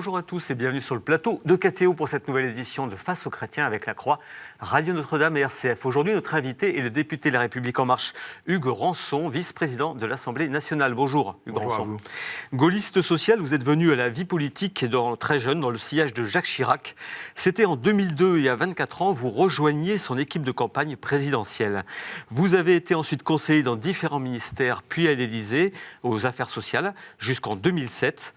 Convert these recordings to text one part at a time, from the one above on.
Bonjour à tous et bienvenue sur le plateau de KTO pour cette nouvelle édition de Face aux chrétiens avec la Croix, Radio Notre-Dame et RCF. Aujourd'hui, notre invité est le député de La République En Marche, Hugues Rançon, vice-président de l'Assemblée nationale. Bonjour Hugues Bonjour Rançon. À vous. Gaulliste social, vous êtes venu à la vie politique très jeune, dans le sillage de Jacques Chirac. C'était en 2002 et à 24 ans, vous rejoigniez son équipe de campagne présidentielle. Vous avez été ensuite conseiller dans différents ministères, puis à l'Élysée, aux affaires sociales, jusqu'en 2007.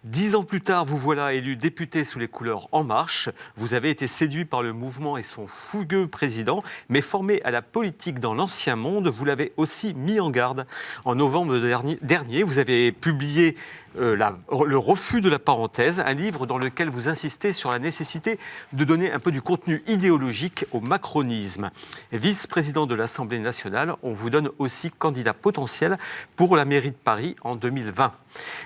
10 ans plus tard, vous voilà élu député sous les couleurs En Marche. Vous avez été séduit par le mouvement et son fougueux président, mais formé à la politique dans l'ancien monde, vous l'avez aussi mis en garde. En novembre dernier, vous avez publié Le refus de la parenthèse, un livre dans lequel vous insistez sur la nécessité de donner un peu du contenu idéologique au macronisme. Vice-président de l'Assemblée nationale, on vous donne aussi candidat potentiel pour la mairie de Paris en 2020.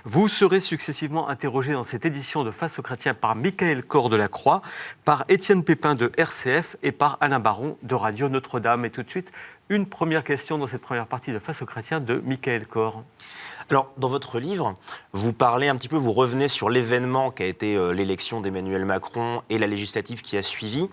Vous serez successivement interrogé dans cette édition de Face aux chrétiens par Michael Cor de la Croix, par Étienne Pépin de RCF et par Alain Baron de Radio Notre-Dame. Et tout de suite, une première question dans cette première partie de Face aux chrétiens de Michael Cor. Alors, dans votre livre, vous parlez un petit peu, vous revenez sur l'événement qui a été l'élection d'Emmanuel Macron et la législative qui a suivi,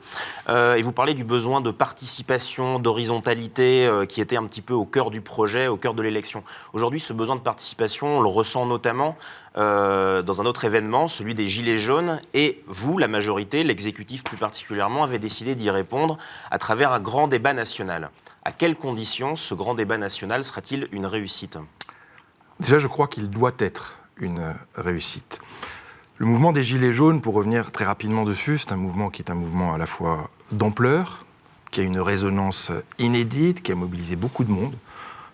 et vous parlez du besoin de participation, d'horizontalité qui était un petit peu au cœur du projet, au cœur de l'élection. Aujourd'hui, ce besoin de participation, on le ressent notamment dans un autre événement, celui des Gilets jaunes, et vous, la majorité, l'exécutif plus particulièrement, avez décidé d'y répondre à travers un grand débat national. À quelles conditions ce grand débat national sera-t-il une réussite ? Déjà, je crois qu'il doit être une réussite. Le mouvement des Gilets jaunes, pour revenir très rapidement dessus, c'est un mouvement qui est un mouvement à la fois d'ampleur, qui a une résonance inédite, qui a mobilisé beaucoup de monde.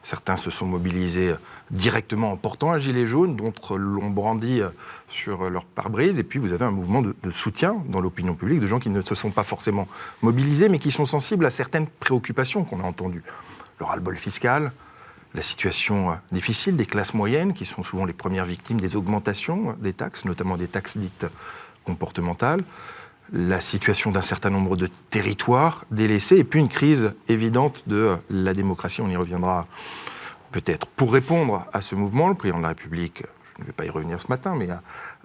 Certains se sont mobilisés directement en portant un gilet jaune, d'autres l'ont brandi sur leur pare-brise. Et puis vous avez un mouvement de soutien dans l'opinion publique, de gens qui ne se sont pas forcément mobilisés, mais qui sont sensibles à certaines préoccupations qu'on a entendues. Le ras-le-bol fiscal, la situation difficile des classes moyennes, qui sont souvent les premières victimes des augmentations des taxes, notamment des taxes dites comportementales, la situation d'un certain nombre de territoires délaissés, et puis une crise évidente de la démocratie. On y reviendra peut-être. Pour répondre à ce mouvement, le président de la République, je ne vais pas y revenir ce matin, mais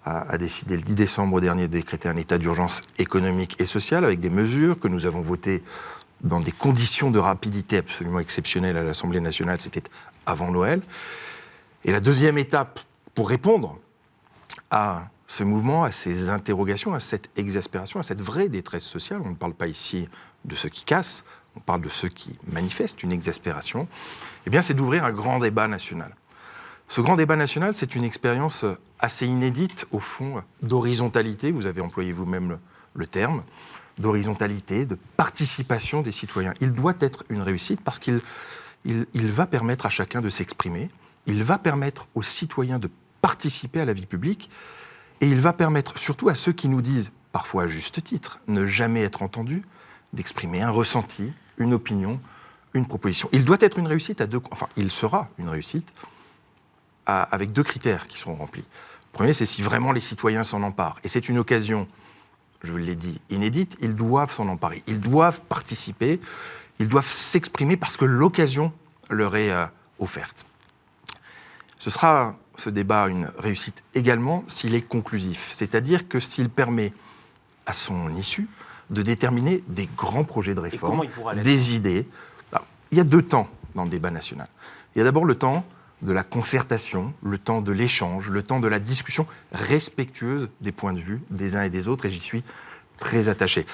a décidé le 10 décembre dernier de décréter un état d'urgence économique et social, avec des mesures que nous avons votées dans des conditions de rapidité absolument exceptionnelles à l'Assemblée nationale. C'était avant Noël. Et la deuxième étape pour répondre à ce mouvement, à ces interrogations, à cette exaspération, à cette vraie détresse sociale, on ne parle pas ici de ceux qui cassent, on parle de ceux qui manifestent une exaspération, eh bien c'est d'ouvrir un grand débat national. Ce grand débat national, c'est une expérience assez inédite, au fond, d'horizontalité, vous avez employé vous-même le terme, d'horizontalité, de participation des citoyens. Il doit être une réussite parce qu'il va permettre à chacun de s'exprimer, il va permettre aux citoyens de participer à la vie publique, et il va permettre surtout à ceux qui nous disent, parfois à juste titre, ne jamais être entendus, d'exprimer un ressenti, une opinion, une proposition. Il doit être une réussite il sera une réussite avec deux critères qui seront remplis. Le premier, c'est si vraiment les citoyens s'en emparent. Et c'est une occasion, je vous l'ai dit, inédite, ils doivent s'en emparer, ils doivent participer, ils doivent s'exprimer parce que l'occasion leur est offerte. Ce sera, ce débat, une réussite également s'il est conclusif, c'est-à-dire que s'il permet à son issue de déterminer des grands projets de réforme, des idées. Il y a deux temps dans le débat national. Il y a d'abord le temps de la concertation, le temps de l'échange, le temps de la discussion respectueuse des points de vue des uns et des autres, et j'y suis très attaché.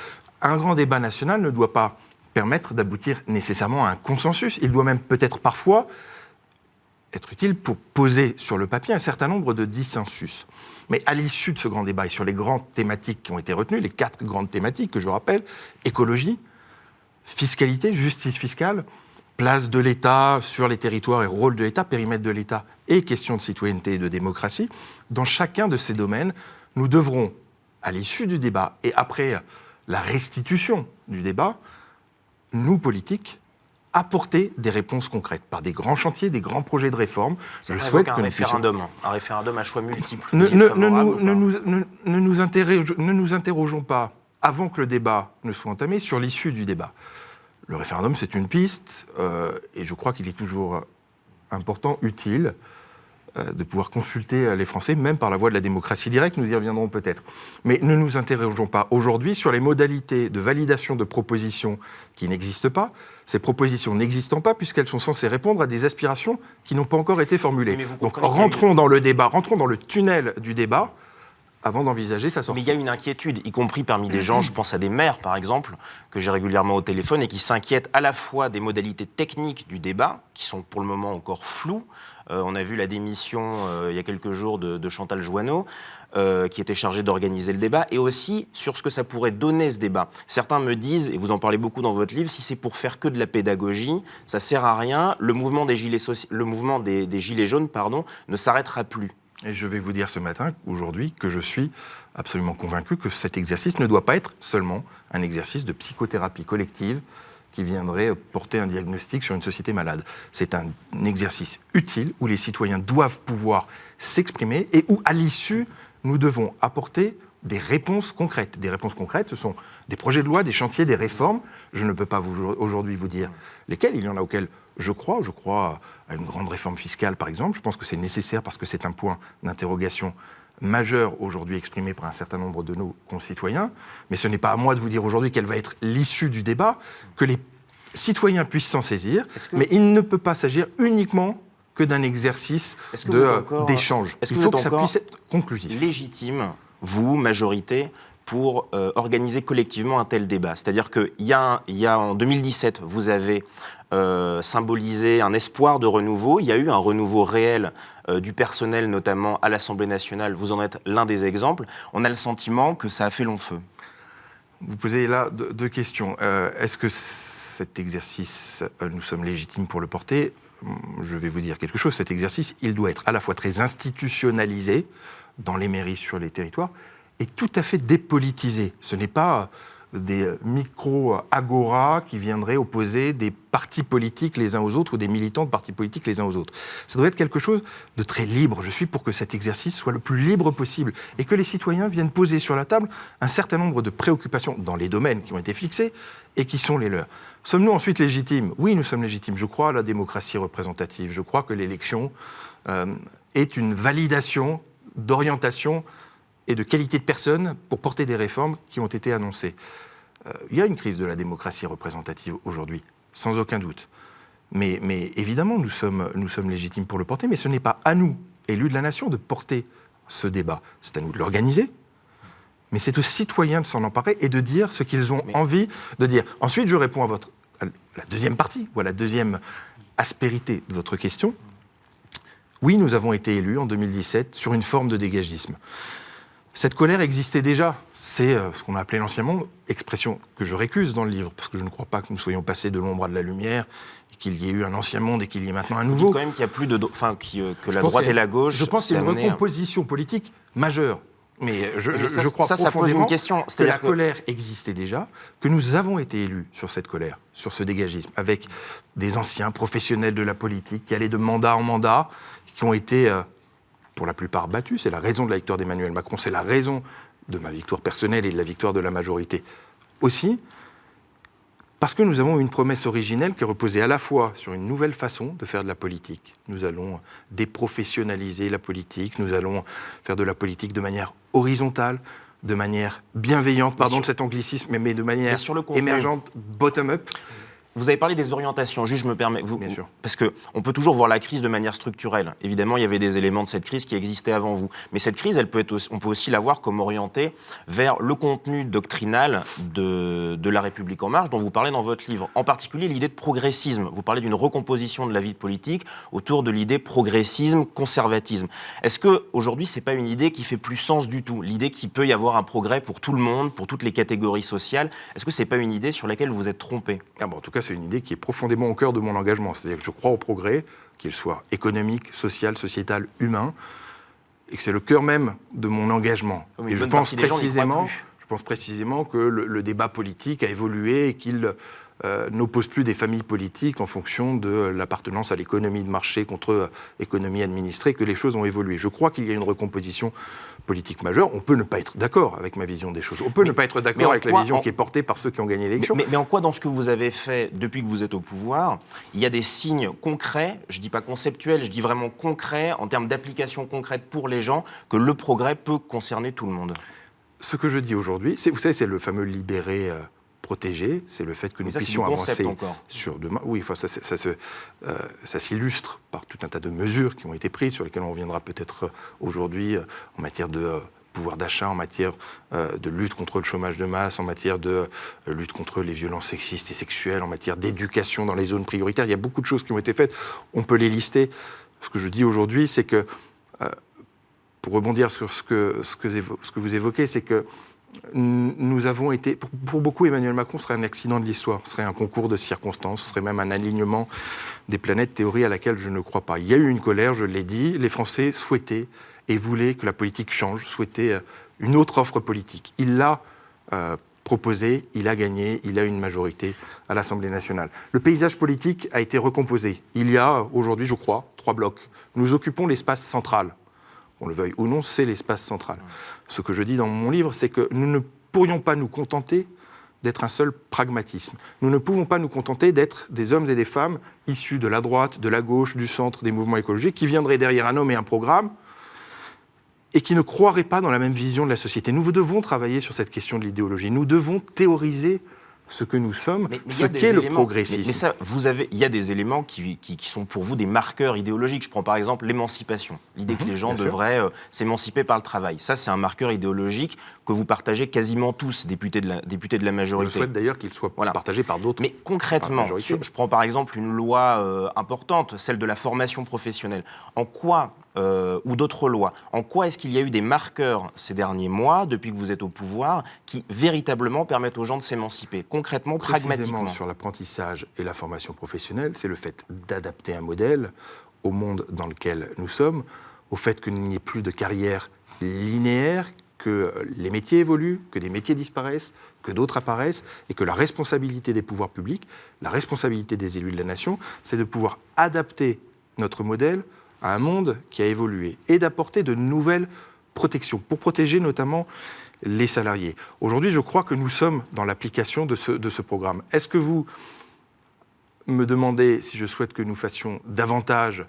Un grand débat national ne doit pas permettre d'aboutir nécessairement à un consensus. Il doit même peut-être parfois être utile pour poser sur le papier un certain nombre de dissensus. Mais à l'issue de ce grand débat et sur les grandes thématiques qui ont été retenues, les 4 grandes thématiques que je rappelle, écologie, fiscalité, justice fiscale, place de l'État sur les territoires et rôle de l'État, périmètre de l'État et question de citoyenneté et de démocratie, dans chacun de ces domaines, nous devrons, à l'issue du débat et après la restitution du débat, nous, politiques, apporter des réponses concrètes par des grands chantiers, des grands projets de réforme. Je souhaite que un référendum à choix multiples. Ne nous interrogeons pas, avant que le débat ne soit entamé, sur l'issue du débat. Le référendum, c'est une piste, et je crois qu'il est toujours important, utile, de pouvoir consulter les Français, même par la voie de la démocratie directe, nous y reviendrons peut-être. Mais ne nous interrogeons pas aujourd'hui sur les modalités de validation de propositions qui n'existent pas. Ces propositions n'existent pas puisqu'elles sont censées répondre à des aspirations qui n'ont pas encore été formulées. Donc rentrons dans le débat, rentrons dans le tunnel du débat, avant d'envisager sa sortie. Mais il y a une inquiétude, y compris parmi des gens, je pense à des maires par exemple, que j'ai régulièrement au téléphone et qui s'inquiètent à la fois des modalités techniques du débat, qui sont pour le moment encore floues. On a vu la démission il y a quelques jours de Chantal Jouanneau, qui était chargée d'organiser le débat, et aussi sur ce que ça pourrait donner ce débat. Certains me disent, et vous en parlez beaucoup dans votre livre, si c'est pour faire que de la pédagogie, ça sert à rien, le mouvement des gilets jaunes ne s'arrêtera plus. Et je vais vous dire ce matin, aujourd'hui, que je suis absolument convaincu que cet exercice ne doit pas être seulement un exercice de psychothérapie collective qui viendrait porter un diagnostic sur une société malade. C'est un exercice utile où les citoyens doivent pouvoir s'exprimer et où, à l'issue, nous devons apporter des réponses concrètes. Des réponses concrètes, ce sont des projets de loi, des chantiers, des réformes. Je ne peux pas aujourd'hui vous dire lesquels. Il y en a auxquels je crois. Je crois à une grande réforme fiscale, par exemple. Je pense que c'est nécessaire parce que c'est un point d'interrogation majeur aujourd'hui exprimé par un certain nombre de nos concitoyens. Mais ce n'est pas à moi de vous dire aujourd'hui quelle va être l'issue du débat, que les citoyens puissent s'en saisir. Mais il ne peut pas s'agir uniquement que d'un exercice d'échange. Il faut que ça puisse être conclusif. Légitime, vous, majorité, pour organiser collectivement un tel débat. C'est-à-dire qu'il y a en 2017, vous avez symbolisé un espoir de renouveau. Il y a eu un renouveau réel du personnel, notamment à l'Assemblée nationale. Vous en êtes l'un des exemples. On a le sentiment que ça a fait long feu. Vous posez là deux questions. Est-ce que cet exercice, nous sommes légitimes pour le porter ? Je vais vous dire quelque chose. Cet exercice, il doit être à la fois très institutionnalisé dans les mairies, sur les territoires, et tout à fait dépolitisé. Ce n'est pas des micro-agoras qui viendraient opposer des partis politiques les uns aux autres ou des militants de partis politiques les uns aux autres. Ça doit être quelque chose de très libre. Je suis pour que cet exercice soit le plus libre possible et que les citoyens viennent poser sur la table un certain nombre de préoccupations dans les domaines qui ont été fixés et qui sont les leurs. Sommes-nous ensuite légitimes ? Oui, nous sommes légitimes. Je crois à la démocratie représentative. Je crois que l'élection est une validation d'orientation et de qualité de personnes pour porter des réformes qui ont été annoncées. Il y a une crise de la démocratie représentative aujourd'hui, sans aucun doute. Mais évidemment, nous sommes légitimes pour le porter, mais ce n'est pas à nous, élus de la nation, de porter ce débat. C'est à nous de l'organiser, mais c'est aux citoyens de s'en emparer et de dire ce qu'ils ont envie de dire. Ensuite, je réponds à la deuxième partie, ou à la deuxième aspérité de votre question. Oui, nous avons été élus en 2017 sur une forme de dégagisme. Cette colère existait déjà. C'est ce qu'on a appelé l'Ancien Monde, expression que je récuse dans le livre, parce que je ne crois pas que nous soyons passés de l'ombre à de la lumière, et qu'il y ait eu un Ancien Monde et qu'il y ait maintenant un nouveau. Vous dites quand même qu'il n'y a plus que la droite et la gauche. Je pense qu'il y a une recomposition politique majeure. Mais je crois ça pose une question. Que la colère existait déjà, que nous avons été élus sur cette colère, sur ce dégagisme, avec des anciens professionnels de la politique qui allaient de mandat en mandat, qui ont été pour la plupart battus. C'est la raison de la victoire d'Emmanuel Macron, c'est la raison de ma victoire personnelle et de la victoire de la majorité aussi, parce que nous avons une promesse originelle qui reposait à la fois sur une nouvelle façon de faire de la politique. Nous allons déprofessionnaliser la politique, nous allons faire de la politique de manière horizontale, de manière bienveillante, pardon de cet anglicisme, mais de manière émergente, bottom-up. Vous avez parlé des orientations, juste je me permets, Bien sûr. Parce qu'on peut toujours voir la crise de manière structurelle. Évidemment, il y avait des éléments de cette crise qui existaient avant vous. Mais cette crise, on peut aussi la voir comme orientée vers le contenu doctrinal de La République En Marche, dont vous parlez dans votre livre. En particulier, l'idée de progressisme. Vous parlez d'une recomposition de la vie politique autour de l'idée progressisme-conservatisme. Est-ce qu'aujourd'hui, ce n'est pas une idée qui fait plus sens du tout ? L'idée qu'il peut y avoir un progrès pour tout le monde, pour toutes les catégories sociales. Est-ce que ce n'est pas une idée sur laquelle vous êtes trompé ? En tout cas, c'est une idée qui est profondément au cœur de mon engagement. C'est-à-dire que je crois au progrès, qu'il soit économique, social, sociétal, humain, et que c'est le cœur même de mon engagement. Oui, et je pense précisément que le débat politique a évolué et qu'il n'oppose plus des familles politiques en fonction de l'appartenance à l'économie de marché contre économie administrée, que les choses ont évolué. Je crois qu'il y a une recomposition politique majeure. On peut ne pas être d'accord avec ma vision des choses. On peut ne pas être d'accord avec la vision qui est portée par ceux qui ont gagné l'élection. Mais en quoi, dans ce que vous avez fait depuis que vous êtes au pouvoir, il y a des signes concrets, je ne dis pas conceptuels, je dis vraiment concrets, en termes d'application concrète pour les gens, que le progrès peut concerner tout le monde? Ce que je dis aujourd'hui, vous savez, c'est le fameux libéré protégé, c'est le fait que nous puissions avancer sur demain. Oui, enfin, ça s'illustre par tout un tas de mesures qui ont été prises, sur lesquelles on reviendra peut-être aujourd'hui, en matière de pouvoir d'achat, en matière de lutte contre le chômage de masse, en matière de lutte contre les violences sexistes et sexuelles, en matière d'éducation dans les zones prioritaires. Il y a beaucoup de choses qui ont été faites, on peut les lister. Ce que je dis aujourd'hui, c'est que, pour rebondir sur ce que vous évoquez, c'est que nous avons été, pour beaucoup, Emmanuel Macron serait un accident de l'histoire, serait un concours de circonstances, serait même un alignement des planètes, théorie à laquelle je ne crois pas. Il y a eu une colère, je l'ai dit, les Français souhaitaient et voulaient que la politique change, souhaitaient une autre offre politique. Il l'a proposé, il a gagné, il a une majorité à l'Assemblée nationale. Le paysage politique a été recomposé. Il y a aujourd'hui, je crois, 3 blocs. Nous occupons l'espace central. On le veuille ou non, c'est l'espace central. Ce que je dis dans mon livre, c'est que nous ne pourrions pas nous contenter d'être un seul pragmatisme. Nous ne pouvons pas nous contenter d'être des hommes et des femmes issus de la droite, de la gauche, du centre, des mouvements écologiques, qui viendraient derrière un homme et un programme et qui ne croiraient pas dans la même vision de la société. Nous devons travailler sur cette question de l'idéologie. Nous devons théoriser ce que nous sommes, ce qu'est le progressisme. Mais ça, il y a des éléments qui sont pour vous des marqueurs idéologiques. Je prends par exemple l'émancipation, l'idée que les gens devraient s'émanciper par le travail. Ça, c'est un marqueur idéologique que vous partagez quasiment tous, députés de la majorité. Je souhaite d'ailleurs qu'il soit partagé par d'autres. Mais concrètement, je prends par exemple une loi importante, celle de la formation professionnelle. En quoi ou d'autres lois. En quoi est-ce qu'il y a eu des marqueurs ces derniers mois, depuis que vous êtes au pouvoir, qui véritablement permettent aux gens de s'émanciper, concrètement, pragmatiquement? Sur l'apprentissage et la formation professionnelle, c'est le fait d'adapter un modèle au monde dans lequel nous sommes, au fait qu'il n'y ait plus de carrière linéaire, que les métiers évoluent, que des métiers disparaissent, que d'autres apparaissent, et que la responsabilité des pouvoirs publics, la responsabilité des élus de la nation, c'est de pouvoir adapter notre modèle à un monde qui a évolué et d'apporter de nouvelles protections pour protéger notamment les salariés. Aujourd'hui, je crois que nous sommes dans l'application de ce programme. Est-ce que vous me demandez si je souhaite que nous fassions davantage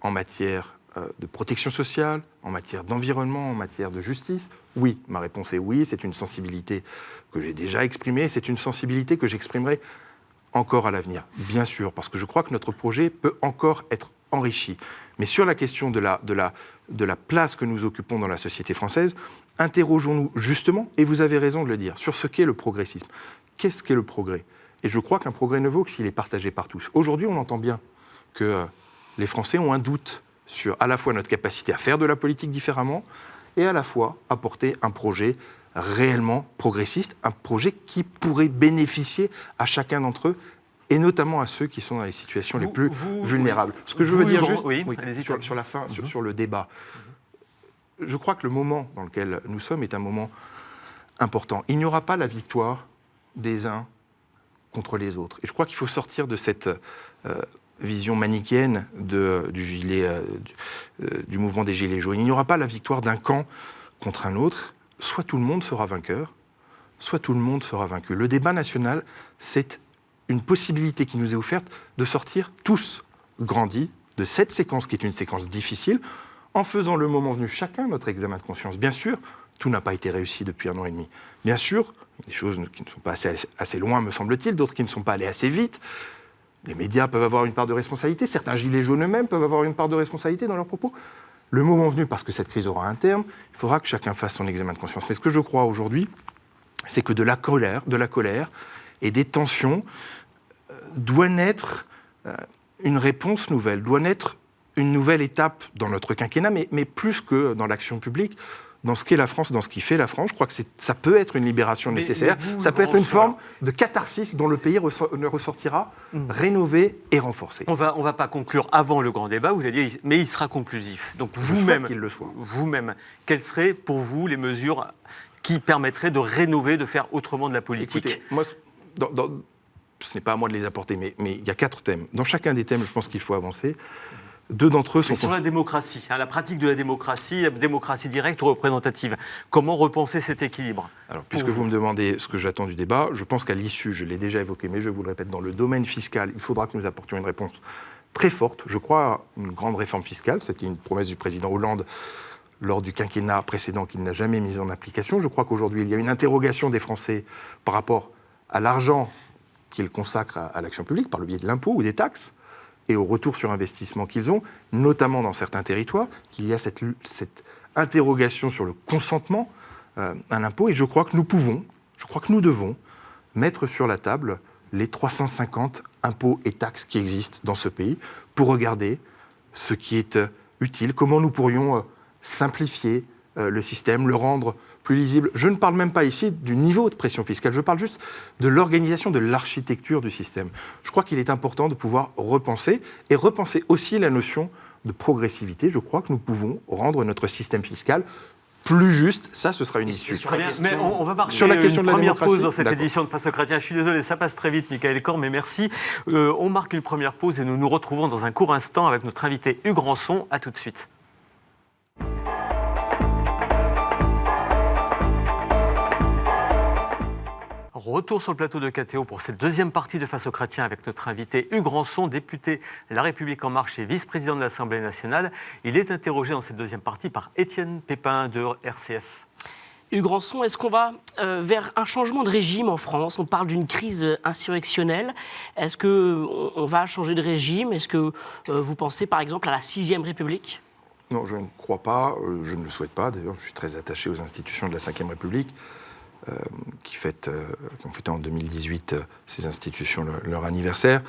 en matière de protection sociale, en matière d'environnement, en matière de justice? Oui, ma réponse est oui. C'est une sensibilité que j'ai déjà exprimée. C'est une sensibilité que j'exprimerai encore à l'avenir, bien sûr, parce que je crois que notre projet peut encore être enrichi. Mais sur la question de la place que nous occupons dans la société française, interrogeons-nous justement, et vous avez raison de le dire, sur ce qu'est le progressisme. Qu'est-ce qu'est le progrès? Et je crois qu'un progrès ne vaut que s'il est partagé par tous. Aujourd'hui, on entend bien que les Français ont un doute sur à la fois notre capacité à faire de la politique différemment et à la fois à porter un projet réellement progressiste, un projet qui pourrait bénéficier à chacun d'entre eux, et notamment à ceux qui sont dans les situations les plus vulnérables. Ce que je veux dire juste sur la fin, sur le débat, je crois que le moment dans lequel nous sommes est un moment important. Il n'y aura pas la victoire des uns contre les autres. Et je crois qu'il faut sortir de cette vision manichéenne du mouvement des Gilets jaunes. Il n'y aura pas la victoire d'un camp contre un autre. Soit tout le monde sera vainqueur, soit tout le monde sera vaincu. Le débat national, c'est une possibilité qui nous est offerte de sortir tous grandis de cette séquence qui est une séquence difficile, en faisant le moment venu chacun notre examen de conscience. Bien sûr, tout n'a pas été réussi depuis 1 an et demi. Bien sûr, il y a des choses qui ne sont pas assez loin, me semble-t-il, d'autres qui ne sont pas allées assez vite. Les médias peuvent avoir une part de responsabilité, certains gilets jaunes eux-mêmes peuvent avoir une part de responsabilité dans leurs propos. Le moment venu, parce que cette crise aura un terme, il faudra que chacun fasse son examen de conscience. Mais ce que je crois aujourd'hui, c'est que de la colère et des tensions doit naître une réponse nouvelle, doit naître une nouvelle étape dans notre quinquennat, mais plus que dans l'action publique, dans ce qu'est la France, dans ce qui fait la France. Je crois que ça peut être une libération nécessaire, ça peut être une forme de catharsis dont le pays ressortira rénové et renforcé. On va pas conclure avant le grand débat, vous avez dit, mais il sera conclusif. Donc vous-même, quelles seraient pour vous les mesures qui permettraient de rénover, de faire autrement de la politique? Écoutez, moi, ce n'est pas à moi de les apporter, mais il y a 4 thèmes. Dans chacun des thèmes, je pense qu'il faut avancer. 2 d'entre eux sont... Sur la démocratie, la pratique de la démocratie directe ou représentative, comment repenser cet équilibre? Alors, puisque vous me demandez ce que j'attends du débat, je pense qu'à l'issue, je l'ai déjà évoqué, mais je vous le répète, dans le domaine fiscal, il faudra que nous apportions une réponse très forte. Je crois à une grande réforme fiscale, c'était une promesse du président Hollande lors du quinquennat précédent qu'il n'a jamais mise en application. Je crois qu'aujourd'hui, il y a une interrogation des Français par rapport à l'argent qu'ils consacrent à l'action publique, par le biais de l'impôt ou des taxes, et au retour sur investissement qu'ils ont, notamment dans certains territoires, qu'il y a cette interrogation sur le consentement à l'impôt. Et je crois que nous devons mettre sur la table les 350 impôts et taxes qui existent dans ce pays pour regarder ce qui est utile, comment nous pourrions simplifier le système, le rendre plus lisible. Je ne parle même pas ici du niveau de pression fiscale, je parle juste de l'organisation, de l'architecture du système. Je crois qu'il est important de pouvoir repenser, et repenser aussi la notion de progressivité. Je crois que nous pouvons rendre notre système fiscal plus juste. Ça, ce sera une issue. Mais on va marquer sur la question une de la première démocratie. pause dans cette D'accord. édition de Face aux chrétiens. Je suis désolé, ça passe très vite, Michael Cor, mais merci. On marque une première pause et nous nous retrouvons dans un court instant avec notre invité Hugues Rançon. À tout de suite. Retour sur le plateau de KTO pour cette deuxième partie de Face aux chrétiens avec notre invité Hugues Rançon, député La République En Marche et vice-président de l'Assemblée nationale. Il est interrogé dans cette deuxième partie par Étienne Pépin de RCF. Hugues Rançon, est-ce qu'on va vers un changement de régime en France? On parle d'une crise insurrectionnelle. Est-ce qu'on va changer de régime? Est-ce que vous pensez par exemple à la 6e République? Non, je ne crois pas, je ne le souhaite pas. D'ailleurs, je suis très attaché aux institutions de la Ve République. Qui ont fêté en 2018 ces institutions leur anniversaire,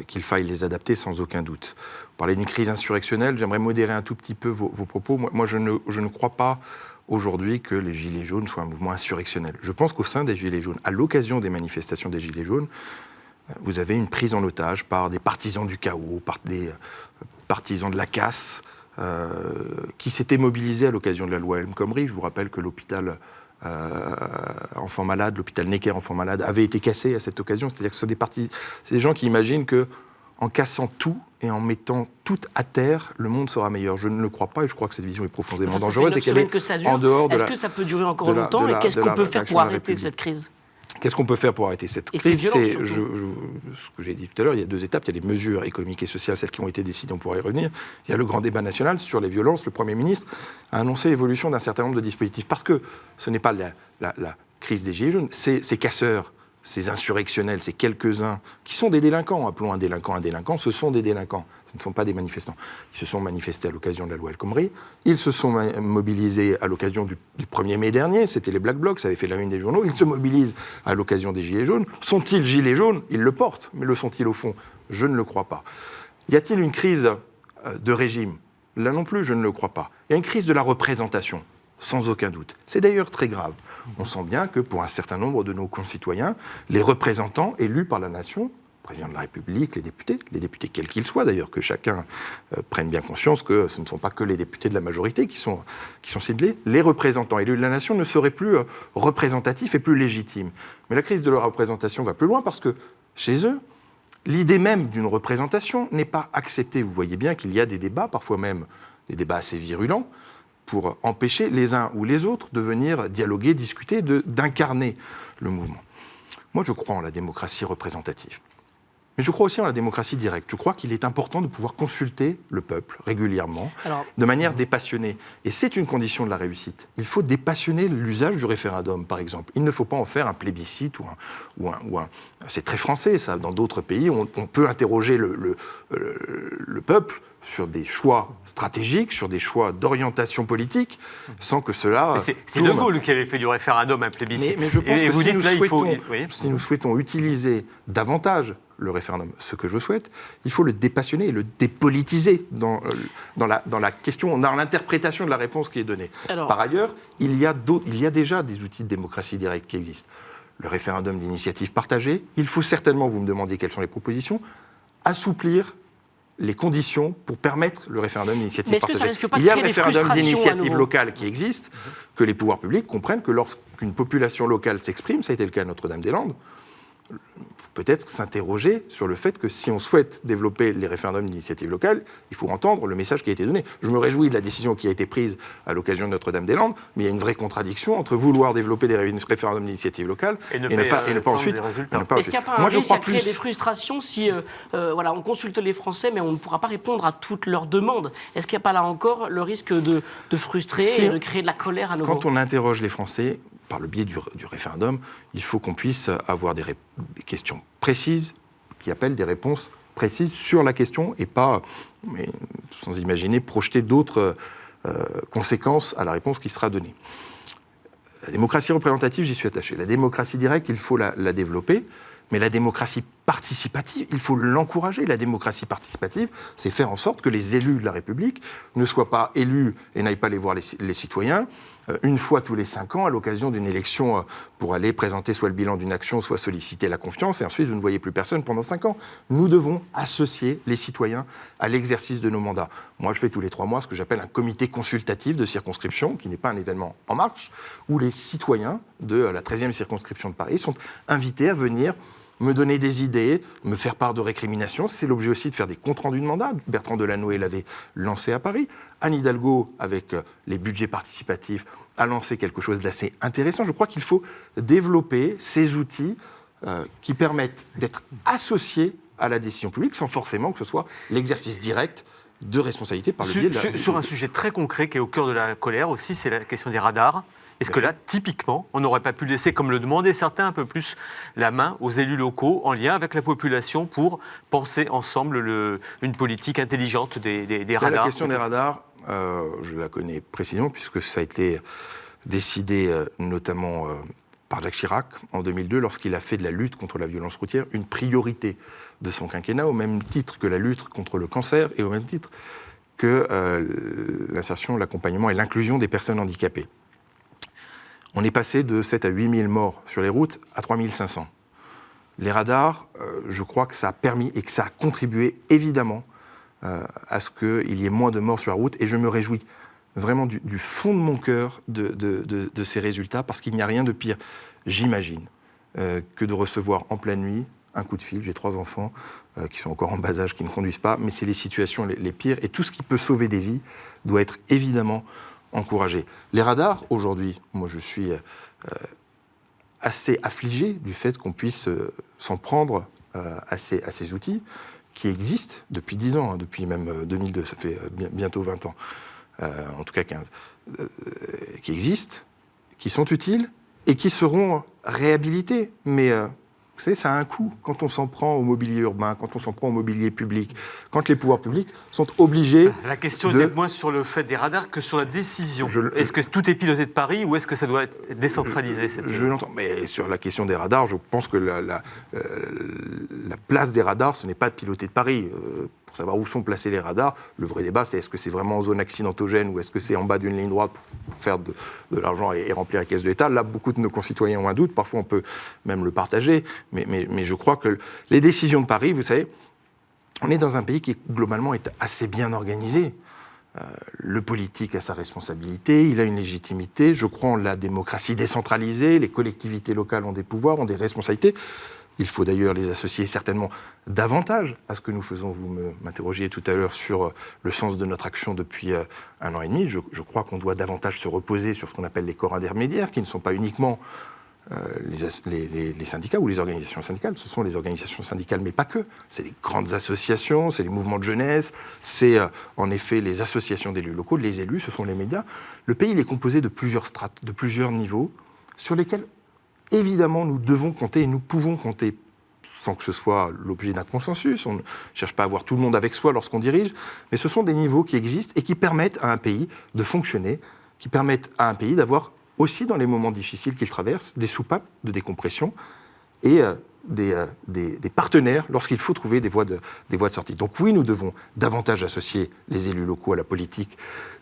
qu'il faille les adapter sans aucun doute. Vous parlez d'une crise insurrectionnelle, j'aimerais modérer un tout petit peu vos propos. Moi je ne crois pas aujourd'hui que les Gilets jaunes soient un mouvement insurrectionnel. Je pense qu'au sein des Gilets jaunes, à l'occasion des manifestations des Gilets jaunes, vous avez une prise en otage par des partisans du chaos, par des partisans de la casse, qui s'étaient mobilisés à l'occasion de la loi El Khomri. Je vous rappelle que l'hôpital enfants malades, l'hôpital Necker enfants malades avait été cassé à cette occasion. C'est-à-dire que ce sont c'est des gens qui imaginent qu'en cassant tout et en mettant tout à terre, le monde sera meilleur. Je ne le crois pas et je crois que cette vision est profondément dangereuse et qu'elle est en dehors de Est-ce que ça peut durer encore longtemps et qu'est-ce qu'on peut faire pour arrêter cette crise? Qu'est-ce qu'on peut faire pour arrêter cette crise? C'est ce que j'ai dit tout à l'heure, il y a 2 étapes. Il y a les mesures économiques et sociales, celles qui ont été décidées, on pourra y revenir. Il y a le grand débat national sur les violences. Le Premier ministre a annoncé l'évolution d'un certain nombre de dispositifs. Parce que ce n'est pas la crise des Gilets jaunes, ces casseurs, ces insurrectionnels, ces quelques-uns qui sont des délinquants, appelons un délinquant, ce sont des délinquants, ce ne sont pas des manifestants. Ils se sont manifestés à l'occasion de la loi El Khomri, ils se sont mobilisés à l'occasion du 1er mai dernier, c'était les Black Blocs, ça avait fait la une des journaux, ils se mobilisent à l'occasion des Gilets jaunes. Sont-ils Gilets jaunes? Ils le portent, mais le sont-ils au fond? Je ne le crois pas. Y a-t-il une crise de régime? Là non plus, je ne le crois pas. Il y a une crise de la représentation, sans aucun doute. C'est d'ailleurs très grave. On sent bien que pour un certain nombre de nos concitoyens, les représentants élus par la nation, le président de la République, les députés quels qu'ils soient d'ailleurs, que chacun prenne bien conscience que ce ne sont pas que les députés de la majorité qui sont ciblés, les représentants élus de la nation ne seraient plus représentatifs et plus légitimes. Mais la crise de la représentation va plus loin parce que chez eux, l'idée même d'une représentation n'est pas acceptée. Vous voyez bien qu'il y a des débats, parfois même des débats assez virulents, pour empêcher les uns ou les autres de venir dialoguer, discuter, d'incarner le mouvement. Moi, je crois en la démocratie représentative. Mais je crois aussi en la démocratie directe. Je crois qu'il est important de pouvoir consulter le peuple régulièrement, de manière dépassionnée. Et c'est une condition de la réussite. Il faut dépassionner l'usage du référendum, par exemple. Il ne faut pas en faire un plébiscite ou un c'est très français, ça. Dans d'autres pays, on peut interroger le peuple sur des choix stratégiques, sur des choix d'orientation politique, sans que cela... C'est De Gaulle qui avait fait du référendum un plébiscite. Mais je pense et que vous dites là, il faut... Si nous souhaitons utiliser davantage le référendum, ce que je souhaite, il faut le dépassionner et le dépolitiser dans la question, dans l'interprétation de la réponse qui est donnée. Par ailleurs, il y a déjà des outils de démocratie directe qui existent. Le référendum d'initiative partagée, il faut certainement, vous me demandez quelles sont les propositions, assouplir les conditions pour permettre le référendum d'initiative partagée. Ça risque pas de il y a le créer des référendum frustrations d'initiative locale qui existe, que les pouvoirs publics comprennent que lorsqu'une population locale s'exprime, ça a été le cas à Notre-Dame-des-Landes, peut-être s'interroger sur le fait que si on souhaite développer les référendums d'initiative locale, il faut entendre le message qui a été donné. Je me réjouis de la décision qui a été prise à l'occasion de Notre-Dame-des-Landes, mais il y a une vraie contradiction entre vouloir développer des référendums d'initiative locale et ne pas ensuite... Est-ce qu'il n'y a pas un risque à créer des frustrations si on consulte les Français, mais on ne pourra pas répondre à toutes leurs demandes? Est-ce qu'il n'y a pas là encore le risque de frustrer et de créer de la colère à nouveau? Quand on interroge les Français, par le biais du référendum, il faut qu'on puisse avoir des questions précises qui appellent des réponses précises sur la question et pas, mais sans imaginer, projeter d'autres conséquences à la réponse qui sera donnée. La démocratie représentative, j'y suis attaché. La démocratie directe, il faut la développer, mais la démocratie participative, il faut l'encourager. La démocratie participative, c'est faire en sorte que les élus de la République ne soient pas élus et n'aillent pas les voir les citoyens une fois tous les 5 ans à l'occasion d'une élection pour aller présenter soit le bilan d'une action, soit solliciter la confiance, et ensuite vous ne voyez plus personne pendant 5 ans. Nous devons associer les citoyens à l'exercice de nos mandats. Moi, je fais tous les 3 mois ce que j'appelle un comité consultatif de circonscription, qui n'est pas un événement en marche, où les citoyens de la 13e circonscription de Paris sont invités à venir me donner des idées, me faire part de récriminations. C'est l'objet aussi de faire des comptes rendus de mandat. Bertrand Delanoë l'avait lancé à Paris. Anne Hidalgo, avec les budgets participatifs, a lancé quelque chose d'assez intéressant. Je crois qu'il faut développer ces outils qui permettent d'être associés à la décision publique, sans forcément que ce soit l'exercice direct de responsabilité par le biais de la... Sur un sujet très concret qui est au cœur de la colère aussi, c'est la question des radars. Est-ce que là, typiquement, on n'aurait pas pu laisser, comme le demandaient certains, un peu plus la main aux élus locaux en lien avec la population pour penser ensemble une politique intelligente des radars? La question des radars, je la connais précisément puisque ça a été décidé notamment par Jacques Chirac en 2002 lorsqu'il a fait de la lutte contre la violence routière une priorité de son quinquennat, au même titre que la lutte contre le cancer et au même titre que l'insertion, l'accompagnement et l'inclusion des personnes handicapées. On est passé de 7 à 8 000 morts sur les routes à 3 500. Les radars, je crois que ça a permis et que ça a contribué évidemment à ce qu'il y ait moins de morts sur la route. Et je me réjouis vraiment du fond de mon cœur de ces résultats, parce qu'il n'y a rien de pire, j'imagine, que de recevoir en pleine nuit un coup de fil. J'ai 3 enfants qui sont encore en bas âge, qui ne conduisent pas, mais c'est les situations les pires. Et tout ce qui peut sauver des vies doit être évidemment encouragé. Les radars, aujourd'hui, moi je suis assez affligé du fait qu'on puisse s'en prendre à ces outils qui existent depuis 10 ans, depuis même 2002, ça fait bientôt 20 ans, en tout cas 15, qui existent, qui sont utiles et qui seront réhabilités. Mais vous savez, ça a un coût quand on s'en prend au mobilier urbain, quand on s'en prend au mobilier public, quand les pouvoirs publics sont obligés... La question était moins sur le fait des radars que sur la décision. Est-ce que tout est piloté de Paris ou est-ce que ça doit être décentralisé? Je l'entends, mais sur la question des radars, je pense que la place des radars, ce n'est pas de piloter de Paris. Pour savoir où sont placés les radars, le vrai débat, c'est est-ce que c'est vraiment en zone accidentogène ou est-ce que c'est en bas d'une ligne droite pour faire de l'argent et remplir la caisse de l'État. Là, beaucoup de nos concitoyens ont un doute, parfois on peut même le partager, mais je crois que les décisions de Paris, vous savez, on est dans un pays qui, globalement, est assez bien organisé. Le politique a sa responsabilité, il a une légitimité. Je crois en la démocratie décentralisée, les collectivités locales ont des pouvoirs, ont des responsabilités. Il faut d'ailleurs les associer certainement davantage à ce que nous faisons. Vous m'interrogiez tout à l'heure sur le sens de notre action depuis 1 an et demi. Je crois qu'on doit davantage se reposer sur ce qu'on appelle les corps intermédiaires, qui ne sont pas uniquement les syndicats ou les organisations syndicales. Ce sont les organisations syndicales, mais pas que. C'est les grandes associations, c'est les mouvements de jeunesse, c'est en effet les associations d'élus locaux, les élus, ce sont les médias. Le pays il est composé de plusieurs strates, de plusieurs niveaux, sur lesquels évidemment, nous devons compter et nous pouvons compter sans que ce soit l'objet d'un consensus. On ne cherche pas à avoir tout le monde avec soi lorsqu'on dirige, mais ce sont des niveaux qui existent et qui permettent à un pays de fonctionner, qui permettent à un pays d'avoir aussi, dans les moments difficiles qu'il traverse, des soupapes de décompression et des partenaires lorsqu'il faut trouver des voies de sortie. Donc oui, nous devons davantage associer les élus locaux à la politique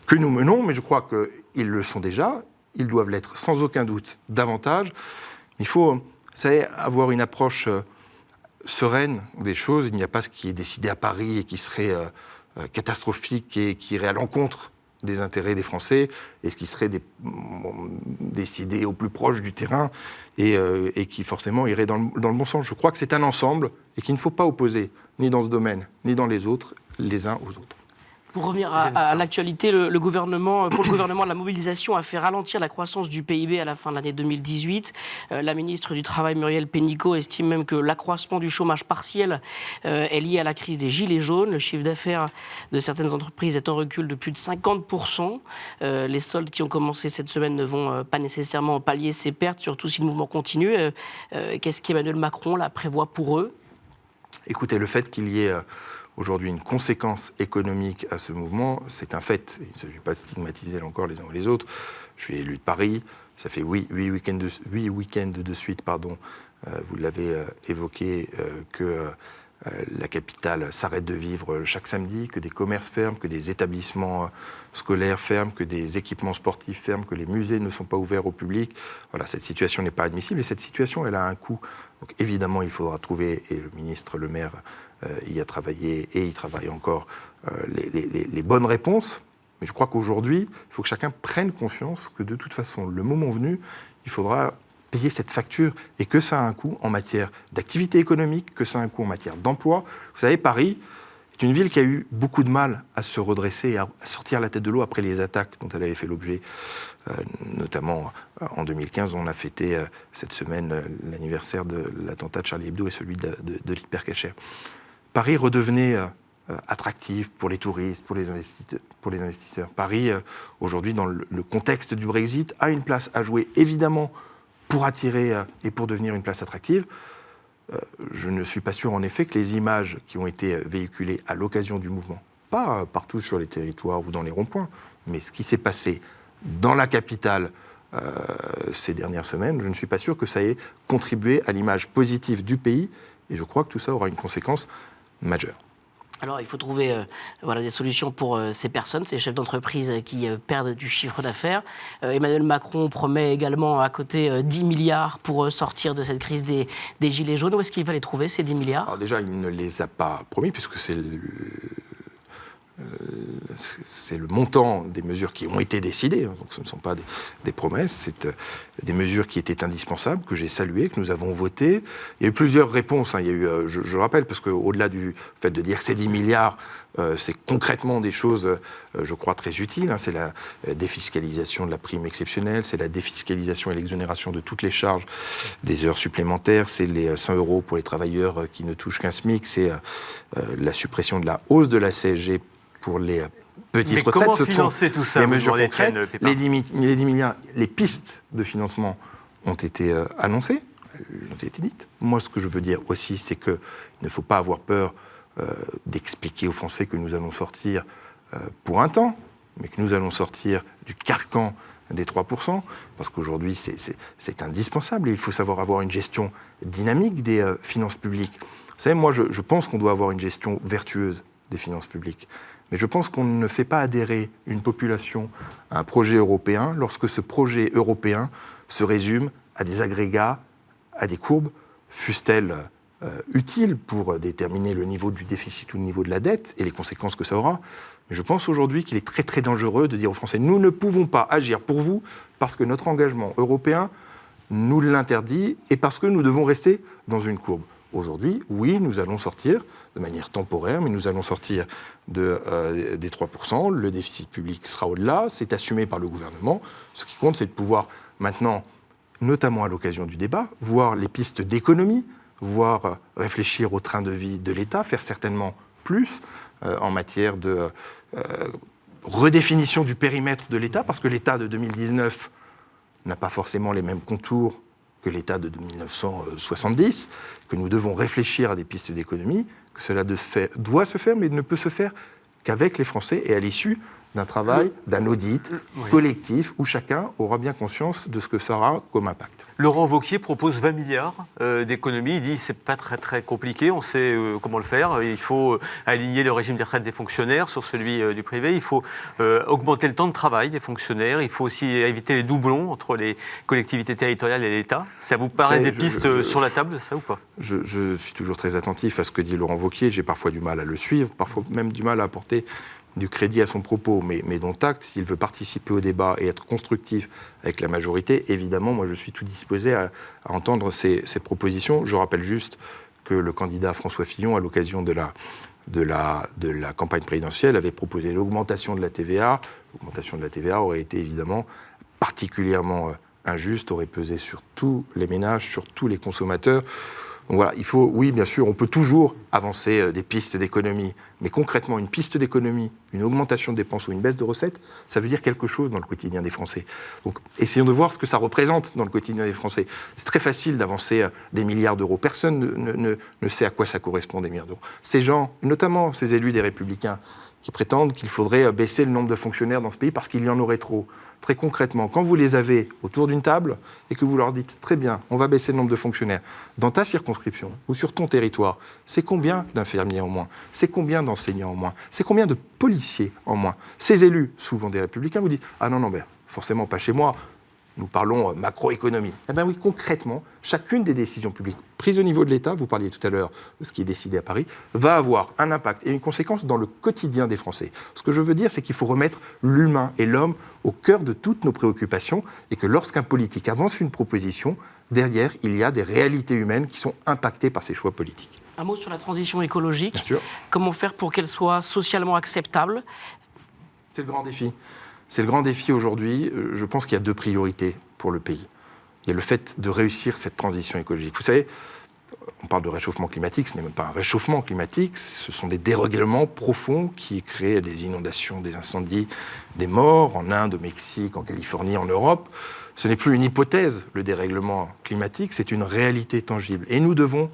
que nous menons, mais je crois qu'ils le sont déjà, ils doivent l'être sans aucun doute davantage. Il faut, vous savez, avoir une approche sereine des choses. Il n'y a pas ce qui est décidé à Paris et qui serait catastrophique et qui irait à l'encontre des intérêts des Français et ce qui serait décidé au plus proche du terrain et qui forcément irait dans le bon sens. Je crois que c'est un ensemble et qu'il ne faut pas opposer, ni dans ce domaine, ni dans les autres, les uns aux autres. Pour revenir à l'actualité, pour le gouvernement, la mobilisation a fait ralentir la croissance du PIB à la fin de l'année 2018. La ministre du Travail, Muriel Pénicaud, estime même que l'accroissement du chômage partiel est lié à la crise des Gilets jaunes. Le chiffre d'affaires de certaines entreprises est en recul de plus de 50%. Les soldes qui ont commencé cette semaine ne vont pas nécessairement pallier ces pertes, surtout si le mouvement continue. Qu'est-ce qu'Emmanuel Macron là, prévoit pour eux ? Écoutez, le fait qu'il y ait aujourd'hui une conséquence économique à ce mouvement, c'est un fait. Il ne s'agit pas de stigmatiser encore les uns ou les autres. Je suis élu de Paris, ça fait 8 week-ends de suite, vous l'avez évoqué, que la capitale s'arrête de vivre chaque samedi, que des commerces ferment, que des établissements scolaires ferment, que des équipements sportifs ferment, que les musées ne sont pas ouverts au public. Voilà, cette situation n'est pas admissible et cette situation, elle a un coût. Donc évidemment, il faudra trouver, et le ministre Le Maire y a travaillé et il travaille encore, les bonnes réponses. Mais je crois qu'aujourd'hui, il faut que chacun prenne conscience que de toute façon, le moment venu, il faudra payer cette facture et que ça a un coût en matière d'activité économique, que ça a un coût en matière d'emploi. Vous savez, Paris est une ville qui a eu beaucoup de mal à se redresser, à sortir la tête de l'eau après les attaques dont elle avait fait l'objet. Notamment en 2015, on a fêté cette semaine l'anniversaire de l'attentat de Charlie Hebdo et celui de l'Hypercacher. Paris redevenait attractif pour les touristes, pour les investisseurs. Paris, aujourd'hui, dans le contexte du Brexit, a une place à jouer, évidemment, pour attirer et pour devenir une place attractive. Je ne suis pas sûr, en effet, que les images qui ont été véhiculées à l'occasion du mouvement, pas partout sur les territoires ou dans les ronds-points, mais ce qui s'est passé dans la capitale ces dernières semaines, je ne suis pas sûr que ça ait contribué à l'image positive du pays, et je crois que tout ça aura une conséquence majeure. Alors, il faut trouver des solutions pour ces personnes, ces chefs d'entreprise qui perdent du chiffre d'affaires. Emmanuel Macron promet également à côté 10 milliards pour sortir de cette crise des Gilets jaunes. Où est-ce qu'il va les trouver, ces 10 milliards ? Alors déjà, il ne les a pas promis, puisque c'est le montant des mesures qui ont été décidées, donc ce ne sont pas des promesses, c'est des mesures qui étaient indispensables, que j'ai saluées, que nous avons votées. Il y a eu plusieurs réponses, il y a eu, je rappelle, parce qu'au-delà du fait de dire que c'est 10 milliards, c'est concrètement des choses, je crois, très utiles. C'est la défiscalisation de la prime exceptionnelle, c'est la défiscalisation et l'exonération de toutes les charges des heures supplémentaires, c'est les 100 € pour les travailleurs qui ne touchent qu'un SMIC, c'est la suppression de la hausse de la CSG pour les petites retraites. Comment financer tout ça, les mesures concrètes, les 10 milliards, les pistes de financement ont été annoncées, ont été dites. Moi, ce que je veux dire aussi, c'est qu'il ne faut pas avoir peur d'expliquer aux Français que nous allons sortir pour un temps, mais que nous allons sortir du carcan des 3%, parce qu'aujourd'hui, c'est indispensable. Et il faut savoir avoir une gestion dynamique des finances publiques. Vous savez, moi, je pense qu'on doit avoir une gestion vertueuse des finances publiques. Mais je pense qu'on ne fait pas adhérer une population à un projet européen lorsque ce projet européen se résume à des agrégats, à des courbes, fussent-elles utiles pour déterminer le niveau du déficit ou le niveau de la dette et les conséquences que ça aura. Mais je pense aujourd'hui qu'il est très très dangereux de dire aux Français « nous ne pouvons pas agir pour vous parce que notre engagement européen nous l'interdit et parce que nous devons rester dans une courbe ». Aujourd'hui, oui, nous allons sortir de manière temporaire, mais nous allons sortir des 3%. Le déficit public sera au-delà, c'est assumé par le gouvernement. Ce qui compte, c'est de pouvoir maintenant, notamment à l'occasion du débat, voir les pistes d'économie, voir réfléchir au train de vie de l'État, faire certainement plus en matière de redéfinition du périmètre de l'État, parce que l'État de 2019 n'a pas forcément les mêmes contours que l'État de 1970, que nous devons réfléchir à des pistes d'économie, que cela doit se faire, mais ne peut se faire qu'avec les Français et à l'issue d'un travail, d'un audit collectif où chacun aura bien conscience de ce que ça aura comme impact. Laurent Wauquiez propose 20 milliards d'économies. Il dit que ce n'est pas très, très compliqué, on sait comment le faire. Il faut aligner le régime des retraites des fonctionnaires sur celui du privé. Il faut augmenter le temps de travail des fonctionnaires. Il faut aussi éviter les doublons entre les collectivités territoriales et l'État. Ça vous paraît des pistes sur la table, ça ou pas ? Je suis toujours très attentif à ce que dit Laurent Wauquiez. J'ai parfois du mal à le suivre, parfois même du mal à apporter du crédit à son propos, mais dont acte, s'il veut participer au débat et être constructif avec la majorité, évidemment, moi je suis tout disposé à entendre ces propositions. Je rappelle juste que le candidat François Fillon, à l'occasion de la campagne présidentielle, avait proposé l'augmentation de la TVA. L'augmentation de la TVA aurait été évidemment particulièrement injuste, aurait pesé sur tous les ménages, sur tous les consommateurs. Donc voilà, oui, bien sûr, on peut toujours avancer des pistes d'économie, mais concrètement, une piste d'économie, une augmentation de dépenses ou une baisse de recettes, ça veut dire quelque chose dans le quotidien des Français. Donc, essayons de voir ce que ça représente dans le quotidien des Français. C'est très facile d'avancer des milliards d'euros. Personne ne sait à quoi ça correspond, des milliards d'euros. Ces gens, notamment ces élus des Républicains, qui prétendent qu'il faudrait baisser le nombre de fonctionnaires dans ce pays parce qu'il y en aurait trop. Très concrètement, quand vous les avez autour d'une table et que vous leur dites « Très bien, on va baisser le nombre de fonctionnaires dans ta circonscription ou sur ton territoire », c'est combien d'infirmiers en moins? C'est combien d'enseignants en moins? C'est combien de policiers en moins? Ces élus, souvent des Républicains, vous disent « Ah non, ben, forcément pas chez moi ». Nous parlons macroéconomie. Eh bien oui, concrètement, chacune des décisions publiques prises au niveau de l'État, vous parliez tout à l'heure de ce qui est décidé à Paris, va avoir un impact et une conséquence dans le quotidien des Français. Ce que je veux dire, c'est qu'il faut remettre l'humain et l'homme au cœur de toutes nos préoccupations et que lorsqu'un politique avance une proposition, derrière, il y a des réalités humaines qui sont impactées par ces choix politiques. Un mot sur la transition écologique. Bien sûr. Comment faire pour qu'elle soit socialement acceptable? C'est le grand défi. C'est le grand défi aujourd'hui. Je pense qu'il y a deux priorités pour le pays. Il y a le fait de réussir cette transition écologique. Vous savez, on parle de réchauffement climatique, ce n'est même pas un réchauffement climatique, ce sont des dérèglements profonds qui créent des inondations, des incendies, des morts en Inde, au Mexique, en Californie, en Europe. Ce n'est plus une hypothèse, le dérèglement climatique, c'est une réalité tangible. Et nous devons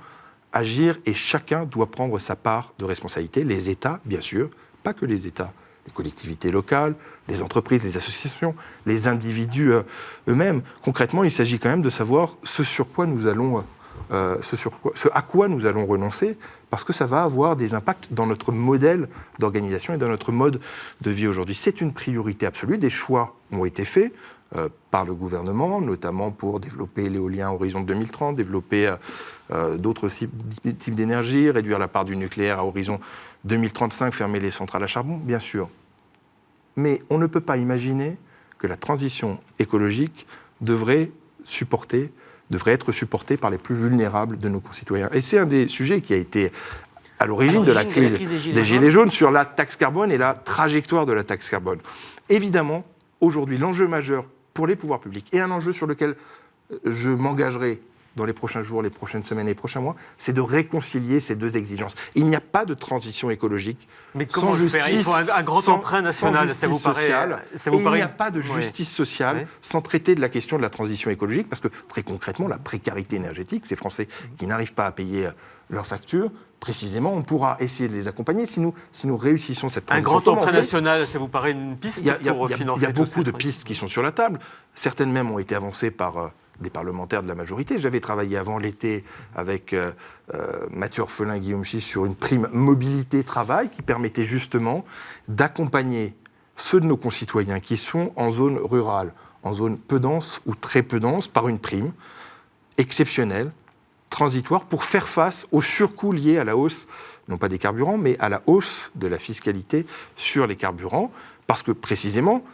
agir et chacun doit prendre sa part de responsabilité. Les États, bien sûr, pas que les États. Les collectivités locales, les entreprises, les associations, les individus eux-mêmes. Concrètement, il s'agit quand même de savoir ce à quoi nous allons renoncer, parce que ça va avoir des impacts dans notre modèle d'organisation et dans notre mode de vie aujourd'hui. C'est une priorité absolue. Des choix ont été faits par le gouvernement, notamment pour développer l'éolien à horizon 2030, développer d'autres types d'énergie, réduire la part du nucléaire à horizon 2035, fermer les centrales à charbon, bien sûr. Mais on ne peut pas imaginer que la transition écologique devrait être supportée par les plus vulnérables de nos concitoyens. Et c'est un des sujets qui a été à l'origine de la crise des Gilets jaunes sur la taxe carbone et la trajectoire de la taxe carbone. Évidemment, aujourd'hui, l'enjeu majeur pour les pouvoirs publics et un enjeu sur lequel je m'engagerai dans les prochains jours, les prochaines semaines et les prochains mois, c'est de réconcilier ces deux exigences. Il n'y a pas de transition écologique sans justice. Il faut un grand emprunt national, ça vous paraît Il n'y a pas de justice sociale sans traiter de la question de la transition écologique, parce que très concrètement, la précarité énergétique, ces Français qui n'arrivent pas à payer leurs factures, précisément, on pourra essayer de les accompagner si nous réussissons cette transition. Un grand emprunt national, ça vous paraît une piste pour financer? Il y a beaucoup de pistes qui sont sur la table. Certaines même ont été avancées par des parlementaires de la majorité. J'avais travaillé avant l'été avec Mathieu Orphelin et Guillaume Schist sur une prime mobilité-travail qui permettait justement d'accompagner ceux de nos concitoyens qui sont en zone rurale, en zone peu dense ou très peu dense, par une prime exceptionnelle, transitoire, pour faire face aux surcoûts liés à la hausse, non pas des carburants, mais à la hausse de la fiscalité sur les carburants, parce que précisément,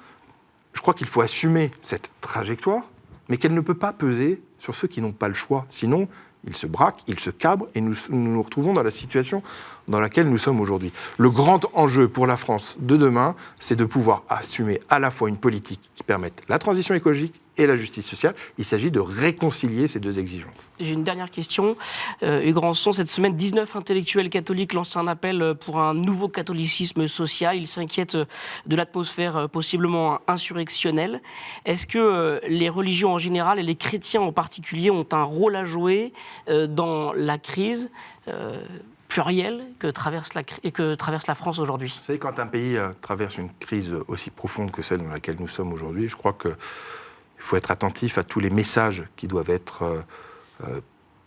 je crois qu'il faut assumer cette trajectoire, mais qu'elle ne peut pas peser sur ceux qui n'ont pas le choix. Sinon, ils se braquent, ils se cabrent, et nous nous retrouvons dans la situation dans laquelle nous sommes aujourd'hui. Le grand enjeu pour la France de demain, c'est de pouvoir assumer à la fois une politique qui permette la transition écologique et la justice sociale. Il s'agit de réconcilier ces deux exigences. J'ai une dernière question. Hugues Rançon, cette semaine, 19 intellectuels catholiques lancent un appel pour un nouveau catholicisme social. Ils s'inquiètent de l'atmosphère possiblement insurrectionnelle. Est-ce que les religions en général et les chrétiens en particulier ont un rôle à jouer dans la crise plurielle que traverse la France aujourd'hui? Vous savez, quand un pays traverse une crise aussi profonde que celle dans laquelle nous sommes aujourd'hui, je crois qu'il faut être attentif à tous les messages qui doivent être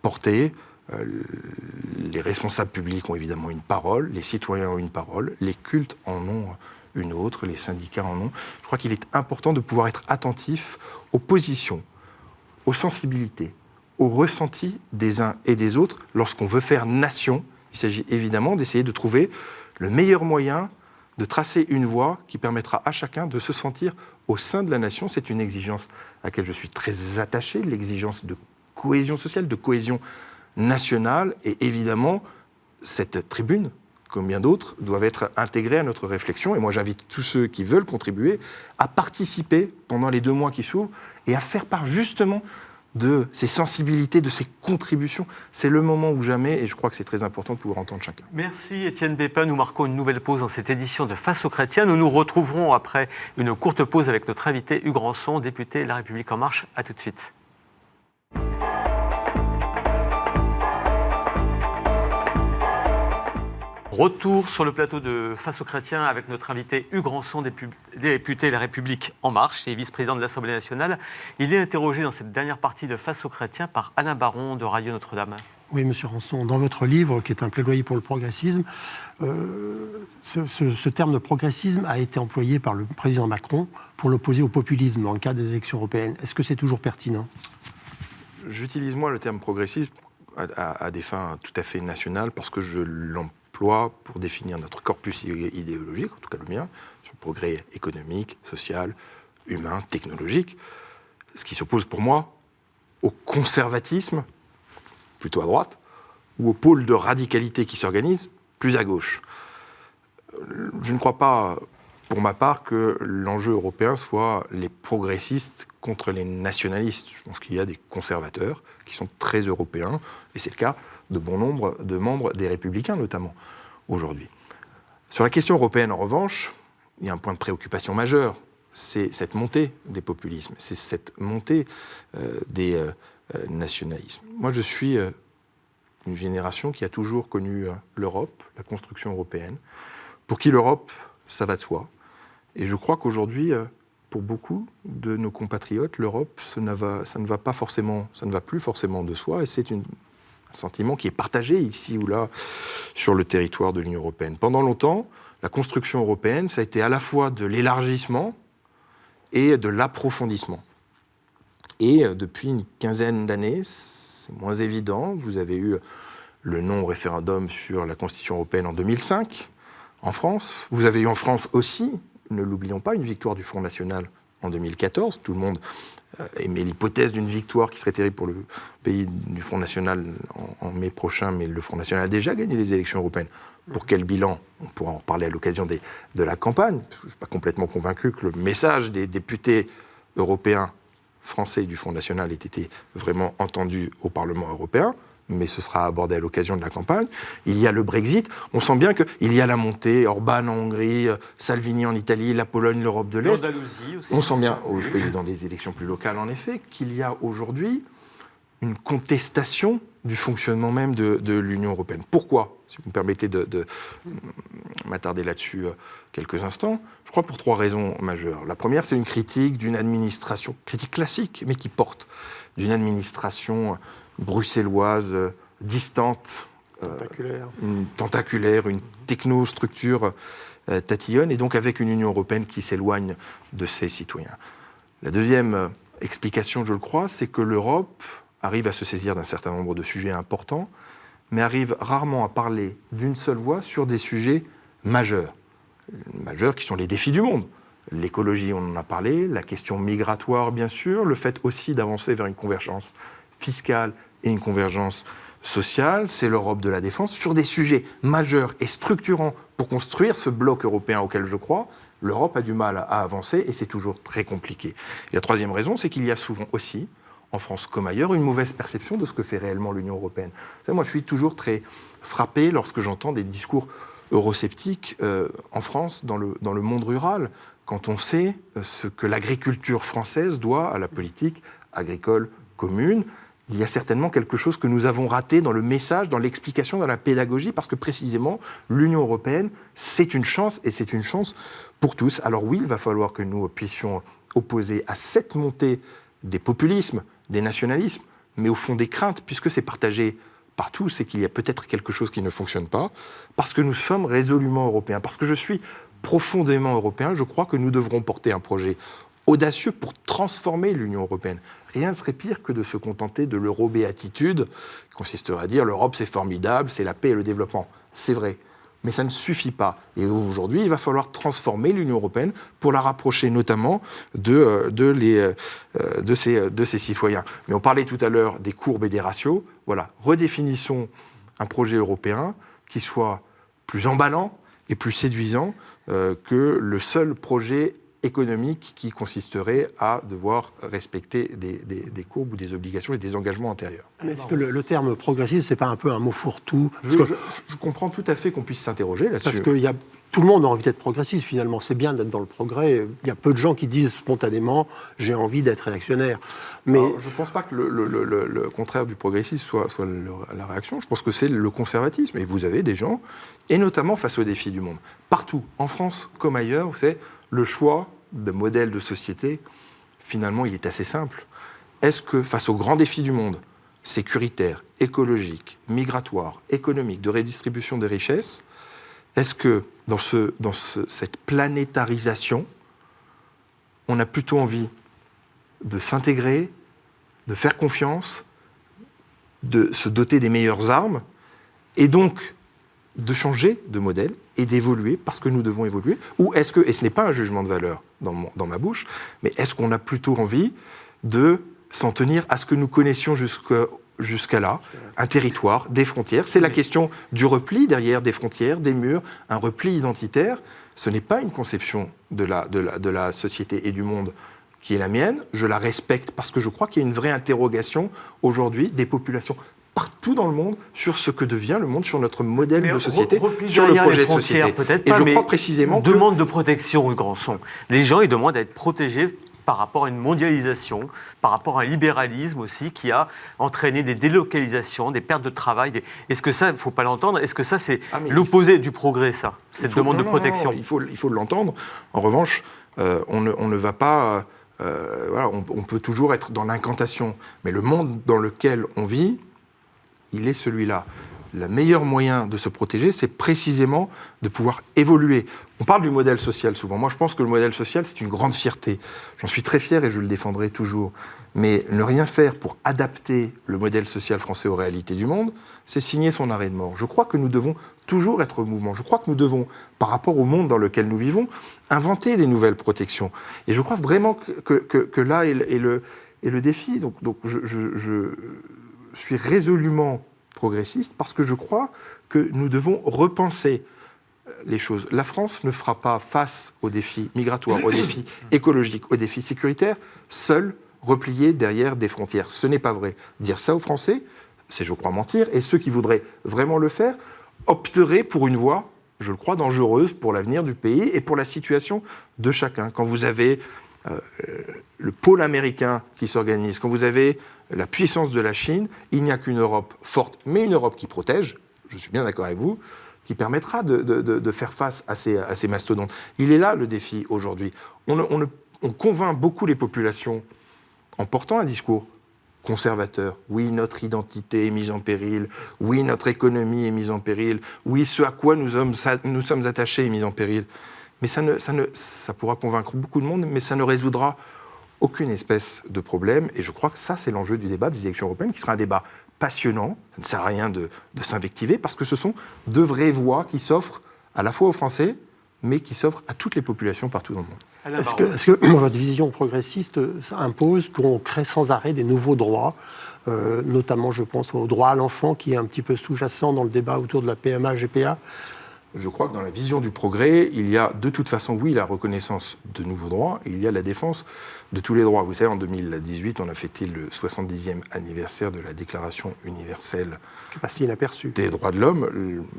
portés. Les responsables publics ont évidemment une parole, les citoyens ont une parole, les cultes en ont une autre, les syndicats en ont. Je crois qu'il est important de pouvoir être attentif aux positions, aux sensibilités, aux ressentis des uns et des autres lorsqu'on veut faire nation. Il s'agit évidemment d'essayer de trouver le meilleur moyen de tracer une voie qui permettra à chacun de se sentir au sein de la nation. C'est une exigence à laquelle je suis très attaché, l'exigence de cohésion sociale, de cohésion nationale. Et évidemment, cette tribune, comme bien d'autres, doivent être intégrées à notre réflexion. Et moi, j'invite tous ceux qui veulent contribuer à participer pendant les 2 mois qui s'ouvrent et à faire part justement de ces sensibilités, de ces contributions. C'est le moment ou jamais, et je crois que c'est très important de pouvoir entendre chacun. Merci Étienne Bépin. Nous marquons une nouvelle pause dans cette édition de Face aux chrétiens. Nous nous retrouverons après une courte pause avec notre invité Hugues Rançon, député La République En Marche. À tout de suite. Retour sur le plateau de Face aux chrétiens avec notre invité Hugues Rançon, député La République En Marche et vice-président de l'Assemblée nationale. Il est interrogé dans cette dernière partie de Face aux chrétiens par Alain Baron de Radio Notre-Dame. Oui, monsieur Rançon, dans votre livre, qui est un plaidoyer pour le progressisme, ce terme de progressisme a été employé par le président Macron pour l'opposer au populisme dans le cadre des élections européennes. Est-ce que c'est toujours pertinent ? J'utilise moi le terme progressisme à des fins tout à fait nationales parce que je l'emploie pour définir notre corpus idéologique, en tout cas le mien, sur le progrès économique, social, humain, technologique, ce qui s'oppose pour moi au conservatisme, plutôt à droite, ou au pôle de radicalité qui s'organise, plus à gauche. Je ne crois pas, pour ma part, que l'enjeu européen soit les progressistes contre les nationalistes. Je pense qu'il y a des conservateurs qui sont très européens, et c'est le cas de bon nombre de membres des Républicains, notamment, aujourd'hui. Sur la question européenne, en revanche, il y a un point de préoccupation majeur, c'est cette montée des populismes, c'est cette montée des nationalismes. Moi, je suis une génération qui a toujours connu l'Europe, la construction européenne, pour qui l'Europe, ça va de soi. Et je crois qu'aujourd'hui, pour beaucoup de nos compatriotes, l'Europe, ça ne va plus forcément de soi, et c'est un sentiment qui est partagé ici ou là sur le territoire de l'Union européenne. Pendant longtemps, la construction européenne, ça a été à la fois de l'élargissement et de l'approfondissement. Et depuis une quinzaine d'années, c'est moins évident. Vous avez eu le non-référendum sur la Constitution européenne en 2005, en France. Vous avez eu en France aussi, ne l'oublions pas, une victoire du Front National en 2014. Tout le monde émet l'hypothèse d'une victoire qui serait terrible pour le pays du Front National en mai prochain, mais le Front National a déjà gagné les élections européennes. Pour quel bilan ? On pourra en reparler à l'occasion de la campagne. Je ne suis pas complètement convaincu que le message des députés européens français du Front National ait été vraiment entendu au Parlement européen, mais ce sera abordé à l'occasion de la campagne. Il y a le Brexit. On sent bien qu'il y a la montée, Orban en Hongrie, Salvini en Italie, la Pologne, l'Europe de l'Est. L'Andalousie aussi. On sent bien, dans des élections plus locales en effet, qu'il y a aujourd'hui une contestation du fonctionnement même de l'Union européenne. Pourquoi ? Si vous me permettez de m'attarder là-dessus quelques instants, je crois pour 3 raisons majeures. La première, c'est une critique d'une administration, critique classique, mais qui porte, d'une administration bruxelloise, distante, tentaculaire, une technostructure tatillonne, et donc avec une Union européenne qui s'éloigne de ses citoyens. La deuxième explication, je le crois, c'est que l'Europe arrive à se saisir d'un certain nombre de sujets importants, mais arrive rarement à parler d'une seule voix sur des sujets majeurs qui sont les défis du monde. L'écologie, on en a parlé, la question migratoire, bien sûr, le fait aussi d'avancer vers une convergence fiscale et une convergence sociale, c'est l'Europe de la défense. Sur des sujets majeurs et structurants pour construire ce bloc européen auquel je crois, l'Europe a du mal à avancer et c'est toujours très compliqué. Et la troisième raison, c'est qu'il y a souvent aussi, en France comme ailleurs, une mauvaise perception de ce que fait réellement l'Union européenne. Vous savez, moi, je suis toujours très frappé lorsque j'entends des discours eurosceptiques en France, dans le monde rural, quand on sait ce que l'agriculture française doit à la politique agricole commune. Il y a certainement quelque chose que nous avons raté dans le message, dans l'explication, dans la pédagogie, parce que précisément, l'Union européenne, c'est une chance, et c'est une chance pour tous. Alors oui, il va falloir que nous puissions opposer à cette montée des populismes, des nationalismes, mais au fond des craintes, puisque c'est partagé partout, c'est qu'il y a peut-être quelque chose qui ne fonctionne pas, parce que nous sommes résolument européens, parce que je suis profondément européen, je crois que nous devrons porter un projet audacieux pour transformer l'Union européenne. Rien ne serait pire que de se contenter de l'euro-béatitude, qui consisterait à dire l'Europe c'est formidable, c'est la paix et le développement. C'est vrai. mais ça ne suffit pas. Et aujourd'hui, il va falloir transformer l'Union européenne pour la rapprocher notamment de ses citoyens. Mais on parlait tout à l'heure des courbes et des ratios. Voilà, redéfinissons un projet européen qui soit plus emballant et plus séduisant que le seul projet économique qui consisterait à devoir respecter des courbes ou des obligations et des engagements antérieurs. Mais est-ce que le terme progressiste, c'est pas un peu un mot fourre-tout? Je comprends tout à fait qu'on puisse s'interroger là-dessus. Parce que tout le monde a envie d'être progressiste, finalement. C'est bien d'être dans le progrès. Il y a peu de gens qui disent spontanément « j'ai envie d'être réactionnaire ». Mais alors, je ne pense pas que le contraire du progressisme soit la réaction. Je pense que c'est le conservatisme. Et vous avez des gens, et notamment face aux défis du monde, partout, en France comme ailleurs, vous savez, le choix de modèle de société, finalement, il est assez simple. Est-ce que face aux grands défis du monde, sécuritaires, écologiques, migratoires, économiques, de redistribution des richesses, est-ce que dans cette planétarisation, on a plutôt envie de s'intégrer, de faire confiance, de se doter des meilleures armes, et donc de changer de modèle et d'évoluer parce que nous devons évoluer? Ou est-ce que, et ce n'est pas un jugement de valeur dans ma bouche, mais est-ce qu'on a plutôt envie de s'en tenir à ce que nous connaissions jusqu'à là, un territoire, des frontières? C'est la question du repli derrière des frontières, des murs, un repli identitaire. Ce n'est pas une conception de la société et du monde qui est la mienne. Je la respecte parce que je crois qu'il y a une vraie interrogation aujourd'hui des populations partout dans le monde sur ce que devient le monde, sur notre modèle de société, sur le projet de société. Peut-être et pas, je mais crois précisément que... demande de protection, Hugues Rançon. Les gens, ils demandent à être protégés par rapport à une mondialisation, par rapport à un libéralisme aussi qui a entraîné des délocalisations, des pertes de travail. Est-ce que ça, il ne faut pas l'entendre, est-ce que ça, c'est l'opposé du progrès, ça, cette demande de protection? Non, il faut l'entendre. En revanche, on ne va pas... voilà, on peut toujours être dans l'incantation, mais le monde dans lequel on vit, il est celui-là. Le meilleur moyen de se protéger, c'est précisément de pouvoir évoluer. On parle du modèle social souvent. Moi, je pense que le modèle social, c'est une grande fierté. J'en suis très fier et je le défendrai toujours. Mais ne rien faire pour adapter le modèle social français aux réalités du monde, c'est signer son arrêt de mort. Je crois que nous devons toujours être au mouvement. Je crois que nous devons, par rapport au monde dans lequel nous vivons, inventer des nouvelles protections. Et je crois vraiment que là est le défi. Donc je suis résolument progressiste parce que je crois que nous devons repenser les choses. La France ne fera pas face aux défis migratoires, aux défis écologiques, aux défis sécuritaires, seule, repliée derrière des frontières. Ce n'est pas vrai. Dire ça aux Français, c'est, je crois, mentir. Et ceux qui voudraient vraiment le faire opteraient pour une voie, je le crois, dangereuse pour l'avenir du pays et pour la situation de chacun. Quand vous avez le pôle américain qui s'organise, quand vous avez la puissance de la Chine, il n'y a qu'une Europe forte, mais une Europe qui protège, je suis bien d'accord avec vous, qui permettra de faire face à ces mastodontes. Il est là le défi aujourd'hui. On convainc beaucoup les populations en portant un discours conservateur. Oui, notre identité est mise en péril. Oui, notre économie est mise en péril. Oui, ce à quoi nous sommes attachés est mis en péril. Mais ça pourra convaincre beaucoup de monde, mais ça ne résoudra aucune espèce de problème. Et je crois que ça, c'est l'enjeu du débat des élections européennes, qui sera un débat passionnant. Ça ne sert à rien de s'invectiver, parce que ce sont de vraies voix qui s'offrent à la fois aux Français, mais qui s'offrent à toutes les populations partout dans le monde. Est-ce que votre vision progressiste impose qu'on crée sans arrêt des nouveaux droits, notamment, je pense, au droit à l'enfant, qui est un petit peu sous-jacent dans le débat autour de la PMA, GPA? Je crois que dans la vision du progrès, il y a de toute façon, oui, la reconnaissance de nouveaux droits, et il y a la défense de tous les droits. Vous savez, en 2018, on a fêté le 70e anniversaire de la Déclaration universelle passé inaperçu. Des droits de l'homme.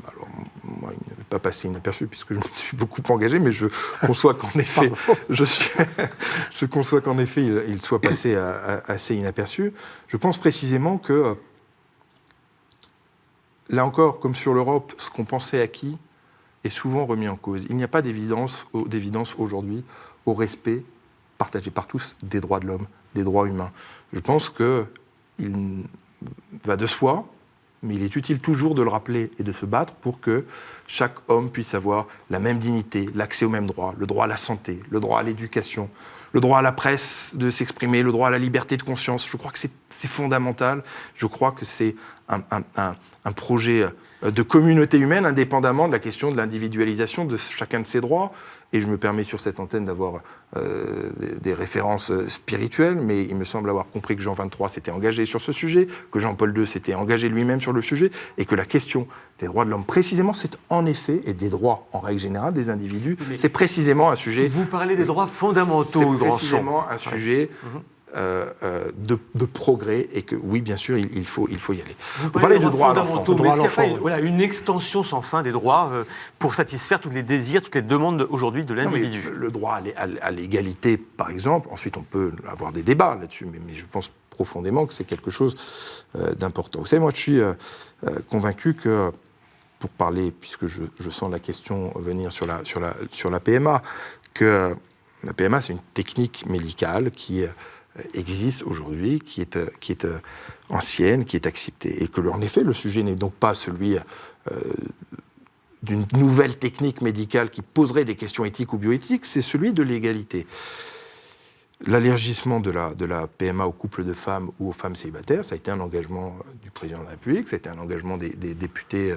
Alors, moi, il n'est pas passé inaperçu, puisque je me suis beaucoup engagé, mais je conçois qu'en effet, je conçois qu'en effet, il soit passé assez inaperçu. Je pense précisément que, là encore, comme sur l'Europe, ce qu'on pensait acquis est souvent remis en cause. Il n'y a pas d'évidence aujourd'hui au respect partagé par tous des droits de l'homme, des droits humains. Je pense qu'il va de soi, mais il est utile toujours de le rappeler et de se battre pour que chaque homme puisse avoir la même dignité, l'accès aux mêmes droits, le droit à la santé, le droit à l'éducation, le droit à la presse de s'exprimer, le droit à la liberté de conscience. Je crois que c'est fondamental. Je crois que c'est un projet de communauté humaine, indépendamment de la question de l'individualisation de chacun de ces droits. Et je me permets sur cette antenne d'avoir des références spirituelles, mais il me semble avoir compris que Jean XXIII s'était engagé sur ce sujet, que Jean-Paul II s'était engagé lui-même sur le sujet, et que la question des droits de l'homme, précisément, c'est en effet, et des droits en règle générale des individus, c'est précisément un sujet... Vous parlez des droits fondamentaux, c'est Hugues Rançon. précisément un sujet... de progrès, et que oui, bien sûr, il faut y aller. Vous parlez des droits fondamentaux, mais est-ce qu'il n'y a pas une extension sans fin des droits pour satisfaire tous les désirs, toutes les demandes aujourd'hui de l'individu? Le droit à l'égalité, par exemple, ensuite on peut avoir des débats là-dessus, mais je pense profondément que c'est quelque chose d'important. Vous savez, moi je suis convaincu que, pour parler, puisque je sens la question venir sur la PMA, que la PMA c'est une technique médicale qui existe aujourd'hui, qui est ancienne, qui est acceptée. Et que, en effet, le sujet n'est donc pas celui d'une nouvelle technique médicale qui poserait des questions éthiques ou bioéthiques, c'est celui de l'égalité. L'élargissement de la PMA aux couples de femmes ou aux femmes célibataires, ça a été un engagement du président de la République, ça a été un engagement des députés,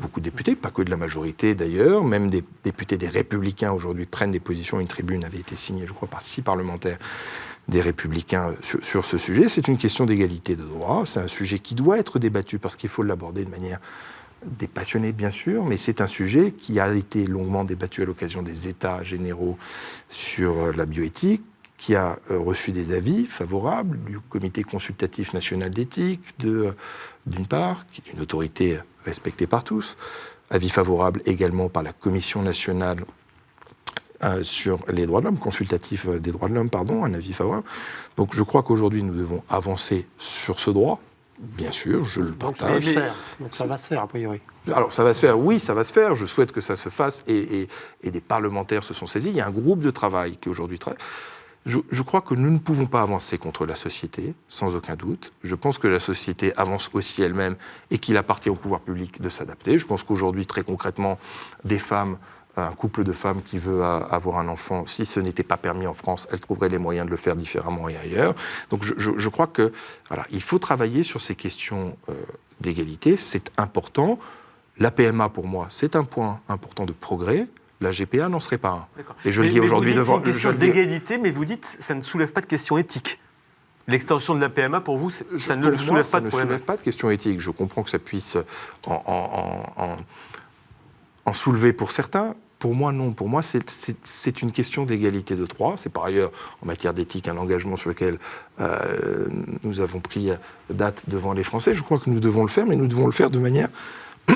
beaucoup de députés, pas que de la majorité d'ailleurs, même des députés des Républicains aujourd'hui prennent des positions. Une tribune avait été signée, je crois, par 6 parlementaires des Républicains sur ce sujet. C'est une question d'égalité de droit, c'est un sujet qui doit être débattu parce qu'il faut l'aborder de manière dépassionnée, bien sûr, mais c'est un sujet qui a été longuement débattu à l'occasion des États généraux sur la bioéthique, qui a reçu des avis favorables du Comité consultatif national d'éthique, d'une part, qui est une autorité respectée par tous, avis favorable également par la Commission nationale sur les droits de l'homme, consultatif des droits de l'homme, pardon, un avis favorable. Donc je crois qu'aujourd'hui nous devons avancer sur ce droit, bien sûr, je le partage. Donc ça va se faire, a priori. Alors ça va se faire, oui, ça va se faire, je souhaite que ça se fasse, et des parlementaires se sont saisis. Il y a un groupe de travail qui aujourd'hui travaille. Je crois que nous ne pouvons pas avancer contre la société, sans aucun doute. Je pense que la société avance aussi elle-même et qu'il appartient au pouvoir public de s'adapter. Je pense qu'aujourd'hui, très concrètement, un couple de femmes qui veut avoir un enfant, si ce n'était pas permis en France, elles trouveraient les moyens de le faire différemment et ailleurs. Donc je crois que voilà, il faut travailler sur ces questions d'égalité, c'est important. La PMA, pour moi, c'est un point important de progrès. La GPA n'en serait pas un. D'accord. Et je le dis aujourd'hui devant... C'est une question d'égalité, mais vous dites que ça ne soulève pas de questions éthiques. L'extension de la PMA, pour vous, ça ne soulève pas de problème. Ça ne soulève pas de questions éthiques. Je comprends que ça puisse en soulever pour certains. Pour moi, non. Pour moi, c'est une question d'égalité de droit. C'est par ailleurs, en matière d'éthique, un engagement sur lequel nous avons pris date devant les Français. Je crois que nous devons le faire, mais nous devons le faire de manière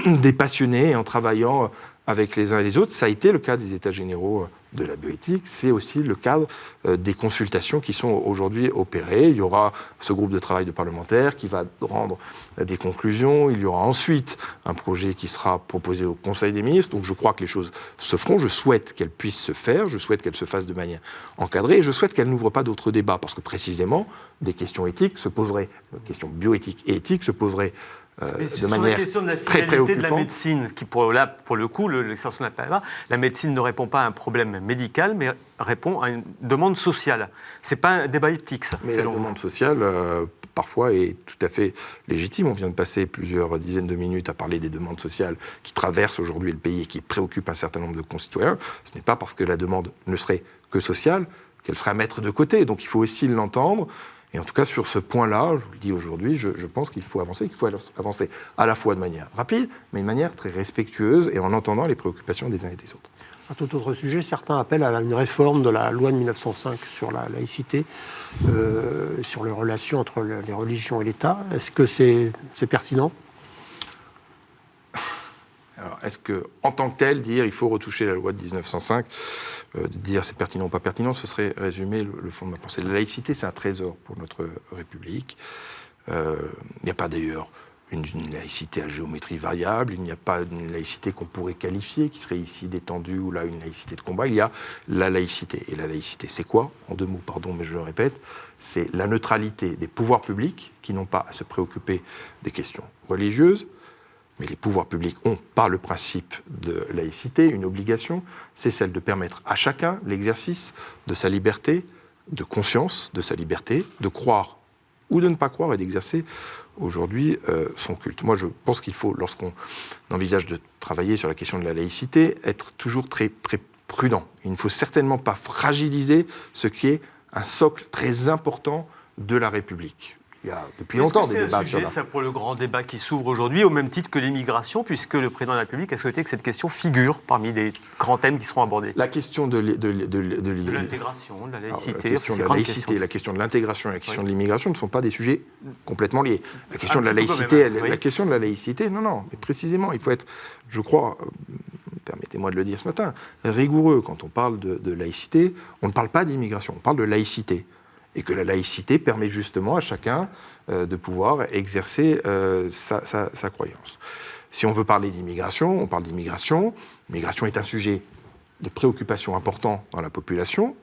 dépassionnée et en travaillant avec les uns et les autres. Ça a été le cas des États généraux de la bioéthique, c'est aussi le cadre des consultations qui sont aujourd'hui opérées. Il y aura ce groupe de travail de parlementaires qui va rendre des conclusions. Il y aura ensuite un projet qui sera proposé au Conseil des ministres. Donc je crois que les choses se feront. Je souhaite qu'elles puissent se faire. Je souhaite qu'elles se fassent de manière encadrée. Et je souhaite qu'elles n'ouvrent pas d'autres débats. Parce que précisément, des questions éthiques se poseraient, des questions bioéthiques et éthiques se poseraient de manière la question de la très finalité de la préoccupante. médecine, qui pour le coup, l'extension de la PMA, la médecine ne répond pas à un problème médical, mais répond à une demande sociale. C'est pas un débat éthique, ça. Mais la demande sociale, parfois, est tout à fait légitime. On vient de passer plusieurs dizaines de minutes à parler des demandes sociales qui traversent aujourd'hui le pays et qui préoccupent un certain nombre de concitoyens. Ce n'est pas parce que la demande ne serait que sociale qu'elle serait à mettre de côté. Donc il faut aussi l'entendre. Et en tout cas, sur ce point-là, je vous le dis aujourd'hui, je pense qu'il faut avancer à la fois de manière rapide, mais de manière très respectueuse et en entendant les préoccupations des uns et des autres. À tout autre sujet, certains appellent à une réforme de la loi de 1905 sur la laïcité, sur les relations entre les religions et l'État. Est-ce que c'est pertinent ? Alors, est-ce que, en tant que tel, dire il faut retoucher la loi de 1905, dire c'est pertinent ou pas pertinent, ce serait résumer le fond de ma pensée. La laïcité, c'est un trésor pour notre République. Il n'y a pas d'ailleurs une laïcité à géométrie variable, il n'y a pas une laïcité qu'on pourrait qualifier, qui serait ici détendue, ou là une laïcité de combat, il y a la laïcité. Et la laïcité, c'est quoi? En 2 mots, pardon, mais je le répète, c'est la neutralité des pouvoirs publics qui n'ont pas à se préoccuper des questions religieuses, mais les pouvoirs publics ont, par le principe de laïcité, une obligation, c'est celle de permettre à chacun l'exercice de sa liberté, de conscience, de sa liberté, de croire ou de ne pas croire et d'exercer aujourd'hui son culte. Moi, je pense qu'il faut, lorsqu'on envisage de travailler sur la question de la laïcité, être toujours très, très prudent. Il ne faut certainement pas fragiliser ce qui est un socle très important de la République. Il y a depuis longtemps des débats sur ça. C'est pour le grand débat qui s'ouvre aujourd'hui, au même titre que l'immigration, puisque le président de la République a souhaité que cette question figure parmi les grands thèmes qui seront abordés. La question de l'intégration, de la laïcité. La question de l'intégration et la question de l'immigration ne sont pas des sujets complètement liés. La question de la laïcité, la question de la laïcité, non, mais précisément, il faut être, je crois, permettez-moi de le dire ce matin, rigoureux. Quand on parle de laïcité, on ne parle pas d'immigration, on parle de laïcité. Et que la laïcité permet justement à chacun de pouvoir exercer sa croyance. Si on veut parler d'immigration, on parle d'immigration. L'immigration est un sujet de préoccupation important dans la population.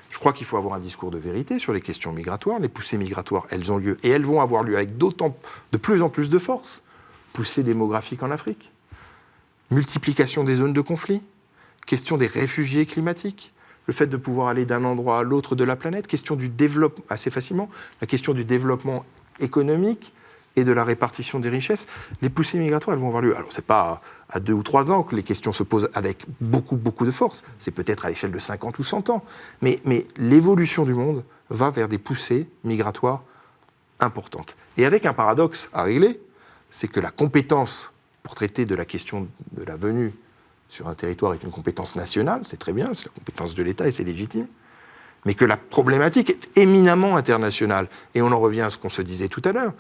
Je crois qu'il faut avoir un discours de vérité sur les questions migratoires. Les poussées migratoires, elles ont lieu, et elles vont avoir lieu avec de plus en plus de force. Poussée démographique en Afrique, multiplication des zones de conflit, question des réfugiés climatiques, le fait de pouvoir aller d'un endroit à l'autre de la planète, question du développement, assez facilement, la question du développement économique et de la répartition des richesses. Les poussées migratoires, elles vont avoir lieu. Alors, ce n'est pas à 2 ou 3 ans que les questions se posent avec beaucoup, beaucoup de force. C'est peut-être à l'échelle de 50 ou 100 ans. Mais l'évolution du monde va vers des poussées migratoires importantes. Et avec un paradoxe à régler, c'est que la compétence pour traiter de la question de la venue sur un territoire est une compétence nationale, c'est très bien, c'est la compétence de l'État et c'est légitime, mais que la problématique est éminemment internationale. Et on en revient à ce qu'on se disait tout à l'heure.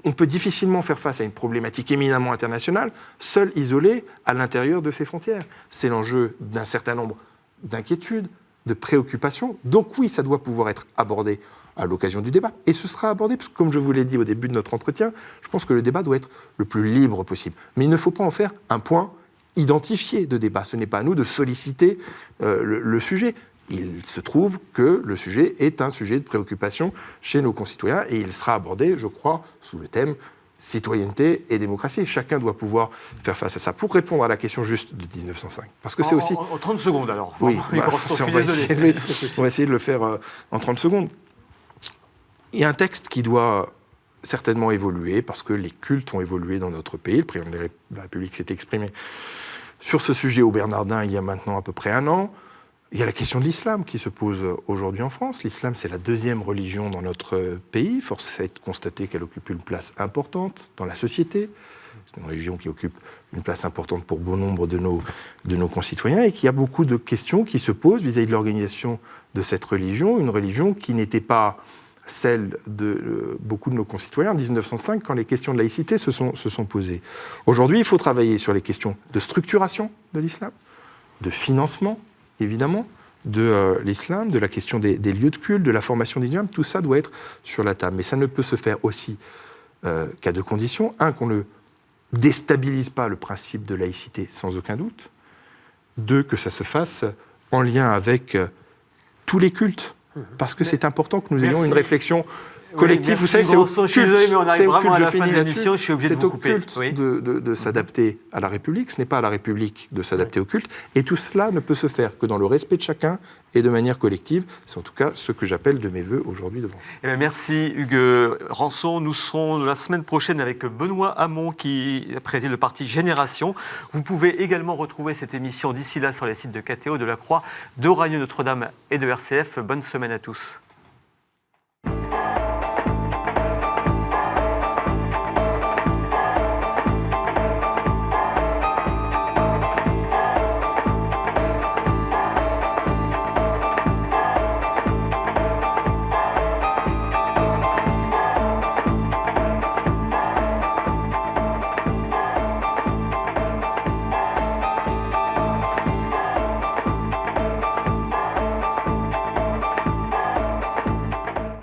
On peut difficilement faire face à une problématique éminemment internationale, seule, isolée, à l'intérieur de ses frontières. C'est l'enjeu d'un certain nombre d'inquiétudes, de préoccupations. Donc oui, ça doit pouvoir être abordé à l'occasion du débat. Et ce sera abordé, parce que comme je vous l'ai dit au début de notre entretien, je pense que le débat doit être le plus libre possible. Mais il ne faut pas en faire un point identifié de débat. Ce n'est pas à nous de solliciter le sujet. Il se trouve que le sujet est un sujet de préoccupation chez nos concitoyens et il sera abordé, je crois, sous le thème citoyenneté et démocratie. Chacun doit pouvoir faire face à ça. Pour répondre à la question juste de 1905, parce que c'est aussi... En 30 secondes alors. Oui, on va essayer de le faire en 30 secondes. Il y a un texte qui doit certainement évoluer, parce que les cultes ont évolué dans notre pays. Le président de la République s'est exprimé sur ce sujet au Bernardin il y a maintenant à peu près 1 an. Il y a la question de l'islam qui se pose aujourd'hui en France. L'islam, c'est la 2e religion dans notre pays. Force est de constater qu'elle occupe une place importante dans la société. C'est une religion qui occupe une place importante pour bon nombre de nos concitoyens et qu'il y a beaucoup de questions qui se posent vis-à-vis de l'organisation de cette religion, une religion qui n'était pas celle de beaucoup de nos concitoyens en 1905, quand les questions de laïcité se sont posées. Aujourd'hui, il faut travailler sur les questions de structuration de l'islam, de financement, évidemment, de l'islam, de la question des lieux de culte, de la formation des imams. Tout ça doit être sur la table. Mais ça ne peut se faire aussi qu'à 2 conditions. 1, qu'on ne déstabilise pas le principe de laïcité, sans aucun doute. 2, que ça se fasse en lien avec tous les cultes. Parce que c'est important que nous ayons une réflexion collective. Oui, vous savez, c'est au culte, je suis désolé, mais on arrive vraiment à la fin de l'émission, je suis obligé de vous couper. C'est au culte de s'adapter à la République, ce n'est pas à la République de s'adapter au culte. Et tout cela ne peut se faire que dans le respect de chacun et de manière collective. C'est en tout cas ce que j'appelle de mes vœux aujourd'hui devant vous. Eh bien, merci Hugues Rançon. Nous serons la semaine prochaine avec Benoît Hamon qui préside le parti Génération. Vous pouvez également retrouver cette émission d'ici là sur les sites de KTO, de La Croix, de Radio Notre-Dame et de RCF. Bonne semaine à tous.